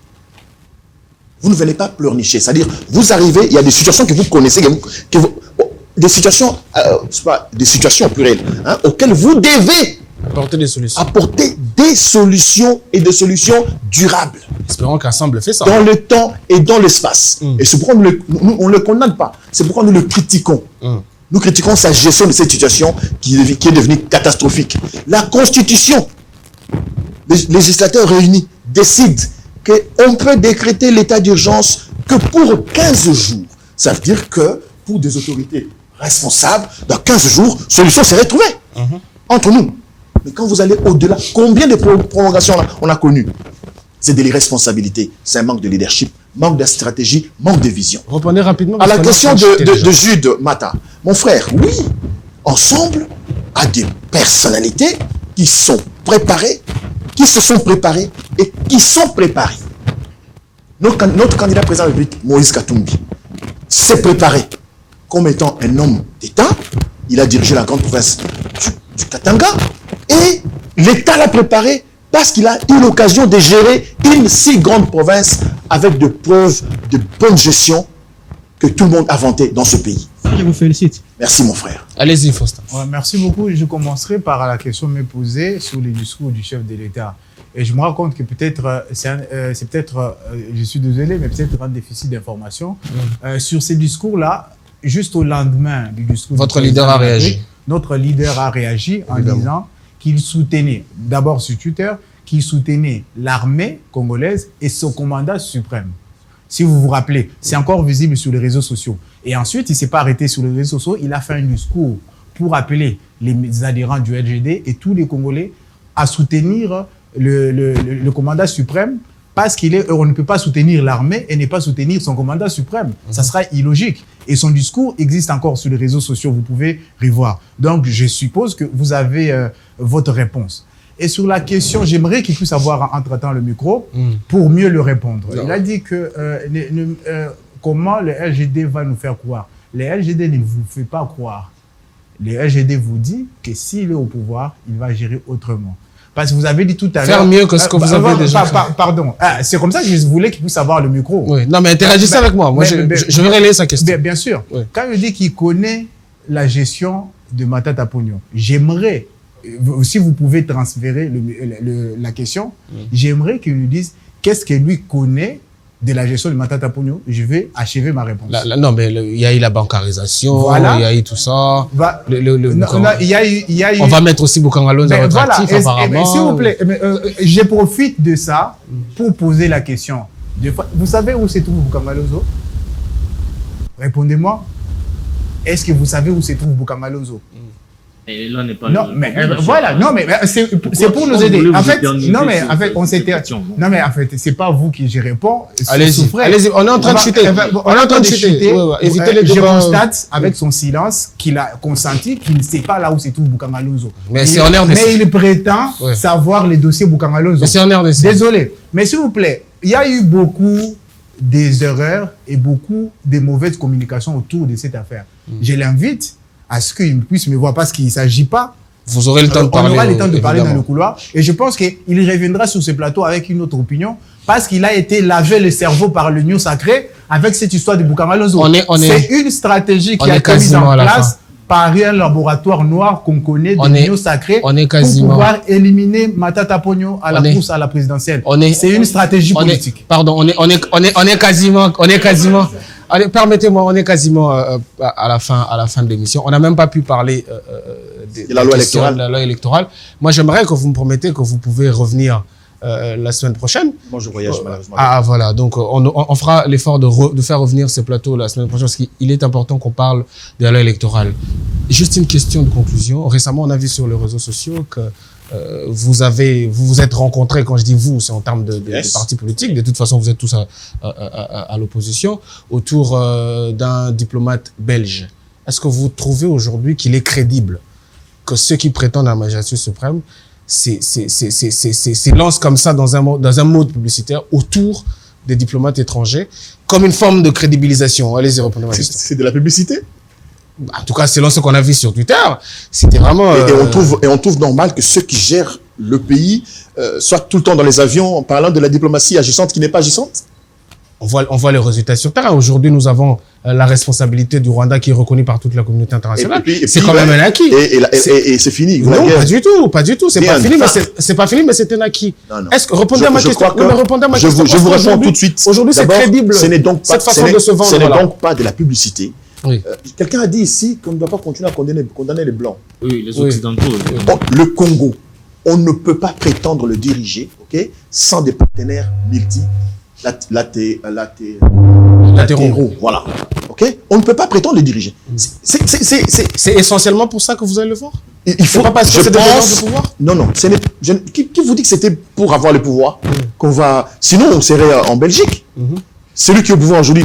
Vous ne venez pas pleurnicher. C'est-à-dire, vous arrivez, il y a des situations que vous connaissez, des situations plurielles, auxquelles vous devez apporter des solutions et des solutions durables. Espérons qu'Ensemble fait ça. Dans le temps et dans l'espace. Et c'est pourquoi on ne le condamne pas. C'est pourquoi nous le critiquons. Nous critiquons sa gestion de cette situation qui est devenue catastrophique. La Constitution, les législateurs réunis décident qu'on peut décréter l'état d'urgence que pour 15 jours. Ça veut dire que pour des autorités responsables, dans 15 jours, solution serait trouvée entre nous. Mais quand vous allez au-delà, combien de prolongations on a connues? C'est de l'irresponsabilité, c'est un manque de leadership, manque de stratégie, manque de vision. Reprenez rapidement. À la question de Jude Mata, mon frère, oui, Ensemble a des personnalités qui sont préparées, qui se sont préparées et qui sont préparées. Notre candidat président de la République, Moïse Katumbi, s'est préparé comme étant un homme d'État. Il a dirigé la grande province du Katanga et l'État l'a préparé parce qu'il a eu l'occasion de gérer une si grande province avec de preuves de bonne gestion que tout le monde a vanté dans ce pays. Je vous félicite. Merci mon frère. Allez-y Faustin. Merci beaucoup. Je commencerai par la question me posée sur le discours du chef de l'État. Et je me rends compte que peut-être, je suis désolé, mais peut-être un déficit d'information. Sur ces discours-là, juste au lendemain du discours... Votre leader a réagi. Notre leader a réagi en disant qu'il soutenait, d'abord sur Twitter, qu'il soutenait l'armée congolaise et son commandant suprême. Si vous vous rappelez, c'est encore visible sur les réseaux sociaux. Et ensuite, il ne s'est pas arrêté sur les réseaux sociaux, il a fait un discours pour appeler les adhérents du LGD et tous les Congolais à soutenir le commandant suprême parce on ne peut pas soutenir l'armée et ne pas soutenir son commandant suprême. Ça sera illogique. Et son discours existe encore sur les réseaux sociaux, vous pouvez revoir. Donc, je suppose que vous avez votre réponse. Et sur la question, j'aimerais qu'il puisse avoir entre-temps le micro pour mieux le répondre. Il a dit que comment le LGD va nous faire croire. Le LGD ne vous fait pas croire. Le LGD vous dit que s'il est au pouvoir, il va gérer autrement. Parce que vous avez dit tout à l'heure... Faire mieux que ce que vous avez déjà fait. Pardon. C'est comme ça que je voulais qu'il puisse avoir le micro. Oui. Non, mais interagissez avec moi. Moi, je vais relayer sa question. Bien sûr. Oui. Quand il dit qu'il connaît la gestion de Matata Pogno, j'aimerais, si vous pouvez transférer la question, j'aimerais qu'il nous dise qu'est-ce que lui connaît de la gestion de Matata Pogno. Je vais achever ma réponse. Non, mais il y a eu la bancarisation, voilà. Il y a eu tout ça. Il y a eu... On va mettre aussi Boukangalon dans votre actif, apparemment. S'il vous plaît, je profite de ça pour poser la question. Vous savez où se trouve Boukangalonzo? Répondez-moi. Est-ce que vous savez où se trouve Boukangalonzo? Et là n'est pas. Non, mais voilà, non, mais c'est pour nous aider. En fait, non, mais en fait, on s'était. Non, mais en fait, c'est pas vous qui j'y réponds. Allez-y, allez-y, on est en train de chuter. On est en train de chuter. Évitez les Je débats. constate avec son silence qu'il a consenti qu'il ne sait pas là où se trouve Boukangalonzo. Mais c'est en RDC. Mais il prétend savoir les dossiers Boukangalonzo. Mais c'est en RDC. Désolé, mais s'il vous plaît, il y a eu beaucoup des erreurs et beaucoup de mauvaises communications autour de cette affaire. Je l'invite à ce qu'il puisse me voir parce qu'il ne s'agit pas. Vous aurez le temps de parler. On aura le temps de parler dans le couloir. Et je pense qu'il reviendra sur ce plateau avec une autre opinion parce qu'il a été lavé le cerveau par le New Sacré avec cette histoire de Boukangalonzo. C'est une stratégie qui a été mise en place par un laboratoire noir qu'on connaît de New Sacré pour pouvoir éliminer Matata Pogno à la course à la présidentielle. C'est une stratégie politique. Pardon, on est quasiment. Allez, permettez-moi, on est quasiment à la fin de l'émission. On n'a même pas pu parler de la loi électorale. Moi, j'aimerais que vous me promettez que vous pouvez revenir la semaine prochaine. Moi, je voyage malheureusement. Ah, voilà. Donc, on fera l'effort de faire revenir ces plateaux la semaine prochaine parce qu'il est important qu'on parle de la loi électorale. Juste une question de conclusion. Récemment, on a vu sur les réseaux sociaux que vous vous êtes rencontrés, quand je dis vous, c'est en termes de partis politiques. De toute façon, vous êtes tous à l'opposition, autour d'un diplomate belge. Est-ce que vous trouvez aujourd'hui qu'il est crédible que ceux qui prétendent à la magistrature suprême s'élancent comme ça dans un mode publicitaire autour des diplomates étrangers, comme une forme de crédibilisation? Allez-y, répondez-moi. C'est de la publicité? En tout cas, selon ce qu'on a vu sur Twitter, c'était vraiment... Et on trouve normal que ceux qui gèrent le pays soient tout le temps dans les avions en parlant de la diplomatie agissante qui n'est pas agissante? On voit les résultats sur terrain. Aujourd'hui, nous avons la responsabilité du Rwanda qui est reconnue par toute la communauté internationale. C'est quand même un acquis. Et c'est fini. Non, pas du tout. C'est pas fini, mais c'est un acquis. Est-ce que, répondez à ma question. Je vous réponds tout de suite. Aujourd'hui, c'est crédible. Cette façon de se vendre. Ce n'est donc pas de la publicité. Oui. Quelqu'un a dit ici qu'on ne doit pas continuer à condamner les Blancs. Oui, les Occidentaux. Oui. Bon, le Congo, on ne peut pas prétendre le diriger, ok, sans des partenaires latéraux. Voilà. Ok. On ne peut pas prétendre le diriger. C'est essentiellement pour ça que vous allez le voir. Il faut pas parce que c'est des gens de pouvoir. Non. Qui vous dit que c'était pour avoir le pouvoir qu'on va? Sinon, on serait en Belgique. Celui qui est au pouvoir aujourd'hui,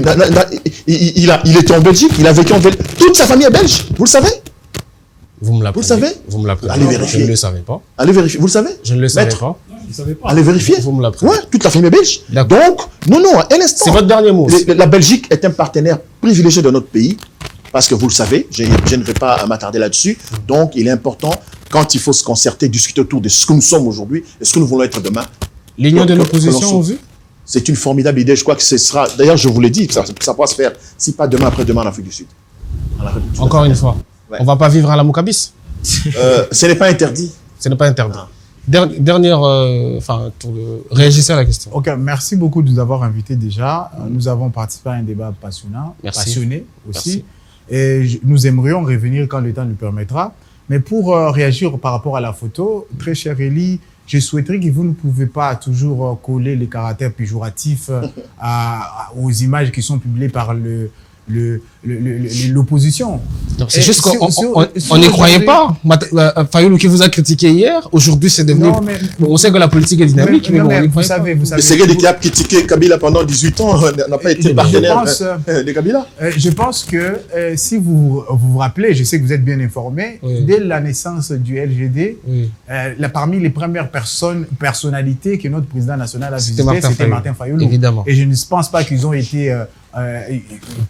il était en Belgique, il a vécu en Belgique. Toute sa famille est belge, vous le savez? Vous me l'apprenez. Vous le savez? Vous me l'apprenez. Allez vérifier. Je ne le savais pas. Allez vérifier. Vous le savez? Je ne le savais pas. Allez vérifier. Vous me l'apprenez. Ouais, toute la famille est belge. Donc, non, un instant. C'est votre dernier mot. La Belgique est un partenaire privilégié de notre pays, parce que vous le savez, je ne vais pas m'attarder là-dessus. Donc, il est important, quand il faut se concerter, discuter autour de ce que nous sommes aujourd'hui et ce que nous voulons être demain. L'union de l'opposition, on veut? C'est une formidable idée. Je crois que ce sera... D'ailleurs, je vous l'ai dit, ça pourra se faire, si pas demain, après-demain en Afrique du Sud. Encore une fois, on ne va pas vivre à la Moukabis. Ce n'est pas interdit. Ce n'est pas interdit. Dernière, réagissez à la question. Ok, merci beaucoup de nous avoir invités déjà. Nous avons participé à un débat passionné aussi. Merci. Et nous aimerions revenir quand le temps nous permettra. Mais pour réagir par rapport à la photo, très cher Elie, je souhaiterais que vous ne pouvez pas toujours coller les caractères péjoratifs aux images qui sont publiées par l'opposition. C'est juste qu'on n'y croyait pas. Fayoulou qui vous a critiqué hier, aujourd'hui c'est devenu... On sait que la politique est dynamique, mais vous savez... C'est quelqu'un qui a critiqué Kabila pendant 18 ans, n'a pas été partenaire de Kabila. Je pense que si vous vous rappelez, je sais que vous êtes bien informé, dès la naissance du LGD, parmi les premières personnalités que notre président national a visité, c'était Martin Fayoulou. Évidemment. Et je ne pense pas qu'ils ont été... ils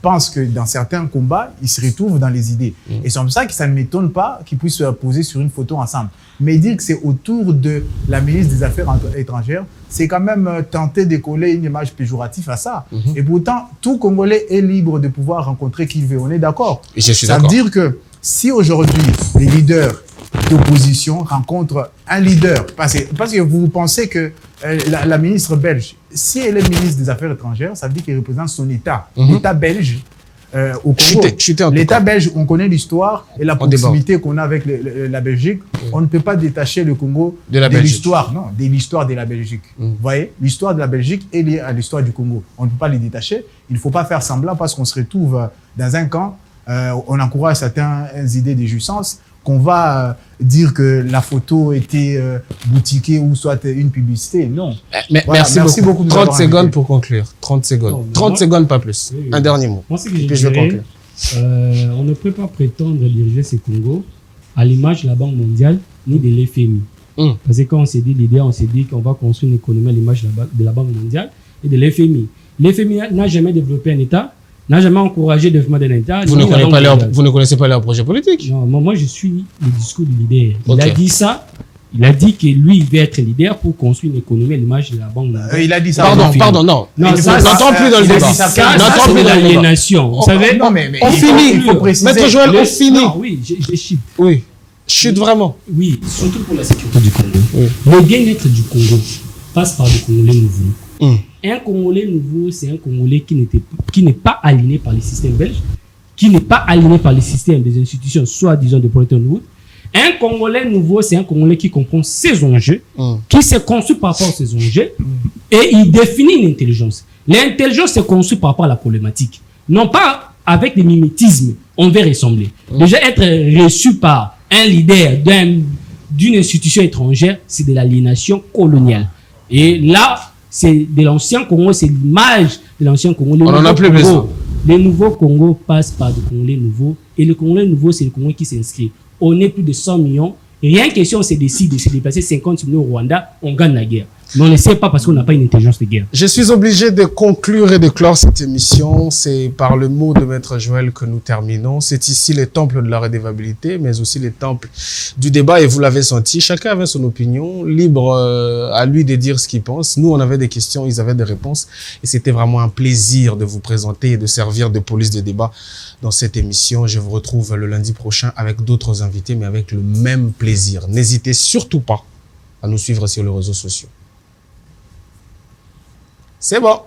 pensent que dans certains combats, ils se retrouvent dans les idées. Et c'est comme ça que ça ne m'étonne pas qu'ils puissent se poser sur une photo ensemble. Mais dire que c'est autour de la ministre des Affaires étrangères, c'est quand même tenter de coller une image péjorative à ça. Et pourtant, tout Congolais est libre de pouvoir rencontrer qui il veut. On est d'accord. Ça veut dire que si aujourd'hui, les leaders d'opposition rencontrent un leader, parce que vous pensez que la ministre belge, si elle est ministre des Affaires étrangères, ça veut dire qu'elle représente son État, l'État belge au Congo. L'État belge, on connaît l'histoire et la proximité qu'on a avec la Belgique. On ne peut pas détacher le Congo de l'histoire, non, de l'histoire de la Belgique. Vous voyez, l'histoire de la Belgique est liée à l'histoire du Congo. On ne peut pas les détacher. Il ne faut pas faire semblant parce qu'on se retrouve dans un camp. On encourage certaines idées de jouissance. qu'on va dire que la photo était boutiquée ou soit une publicité. Non. Mais Voilà, merci beaucoup. de nous 30 avoir secondes invités. pour conclure. 30 secondes. Non, 30 moi- secondes, pas plus. Oui, oui. Un dernier mot. Moi, ce que Et je puis je vais dirais, conclure. on ne peut pas prétendre diriger ce Congo à l'image de la Banque mondiale ni de l'FMI. Parce que quand on s'est dit l'idée, on s'est dit qu'on va construire une économie à l'image de la Banque mondiale et de l'FMI. L'FMI n'a jamais développé un État, n'a jamais encouragé le développement d'un État. Vous ni ne, la Banque mondiale. vous ne connaissez pas leur projet politique. Non, moi, je suis le discours du leader. Il Ok. a dit ça. Il a dit que lui, il veut être leader pour construire une économie à l'image de la Banque mondiale. Il a dit ça. Pardon, avant. pardon, non. Non, On ça, n'entend plus dans le il a débat. dit ça, Ça, On n'entend c'est plus de dans le débat. l'aliénation. Vous savez, Non, mais On il faut- finit. Il faut préciser. Maître Joël, on finit. Non, oui, j'ai chip. Oui. Chute vraiment. Oui, surtout pour la sécurité du Congo. Oui. Le bien-être du Congo passe par le Congolais nouveau. Hum. Un Congolais nouveau, c'est un Congolais qui n'est pas aligné par les systèmes belges, qui n'est pas aligné par les systèmes des institutions, soit disons de Bretton Woods. Un Congolais nouveau, c'est un Congolais qui comprend ses enjeux, qui s'est conçu par rapport à ses enjeux, et il définit une intelligence. L'intelligence s'est conçue par rapport à la problématique. Non pas avec des mimétismes, on veut ressembler. Déjà, être reçu par un leader d'une institution étrangère, c'est de l'aliénation coloniale. Et là, c'est de l'ancien Congo, c'est l'image de l'ancien Congo. On en a plus besoin. Le nouveau Congo passe par des Congolais nouveaux. Et le Congolais nouveau, c'est le Congo qui s'inscrit. On est plus de 100 millions. Rien que si on se décide de se déplacer 50 millions au Rwanda, on gagne la guerre. Mais on ne sait pas parce qu'on n'a pas une intelligence de guerre. Je suis obligé de conclure et de clore cette émission. C'est par le mot de Maître Joël que nous terminons. C'est ici les temples de la redevabilité, mais aussi les temples du débat. Et vous l'avez senti, chacun avait son opinion, libre à lui de dire ce qu'il pense. Nous, on avait des questions, ils avaient des réponses. Et c'était vraiment un plaisir de vous présenter et de servir de police de débat dans cette émission. Je vous retrouve le lundi prochain avec d'autres invités, mais avec le même plaisir. N'hésitez surtout pas à nous suivre sur les réseaux sociaux. C'est bon.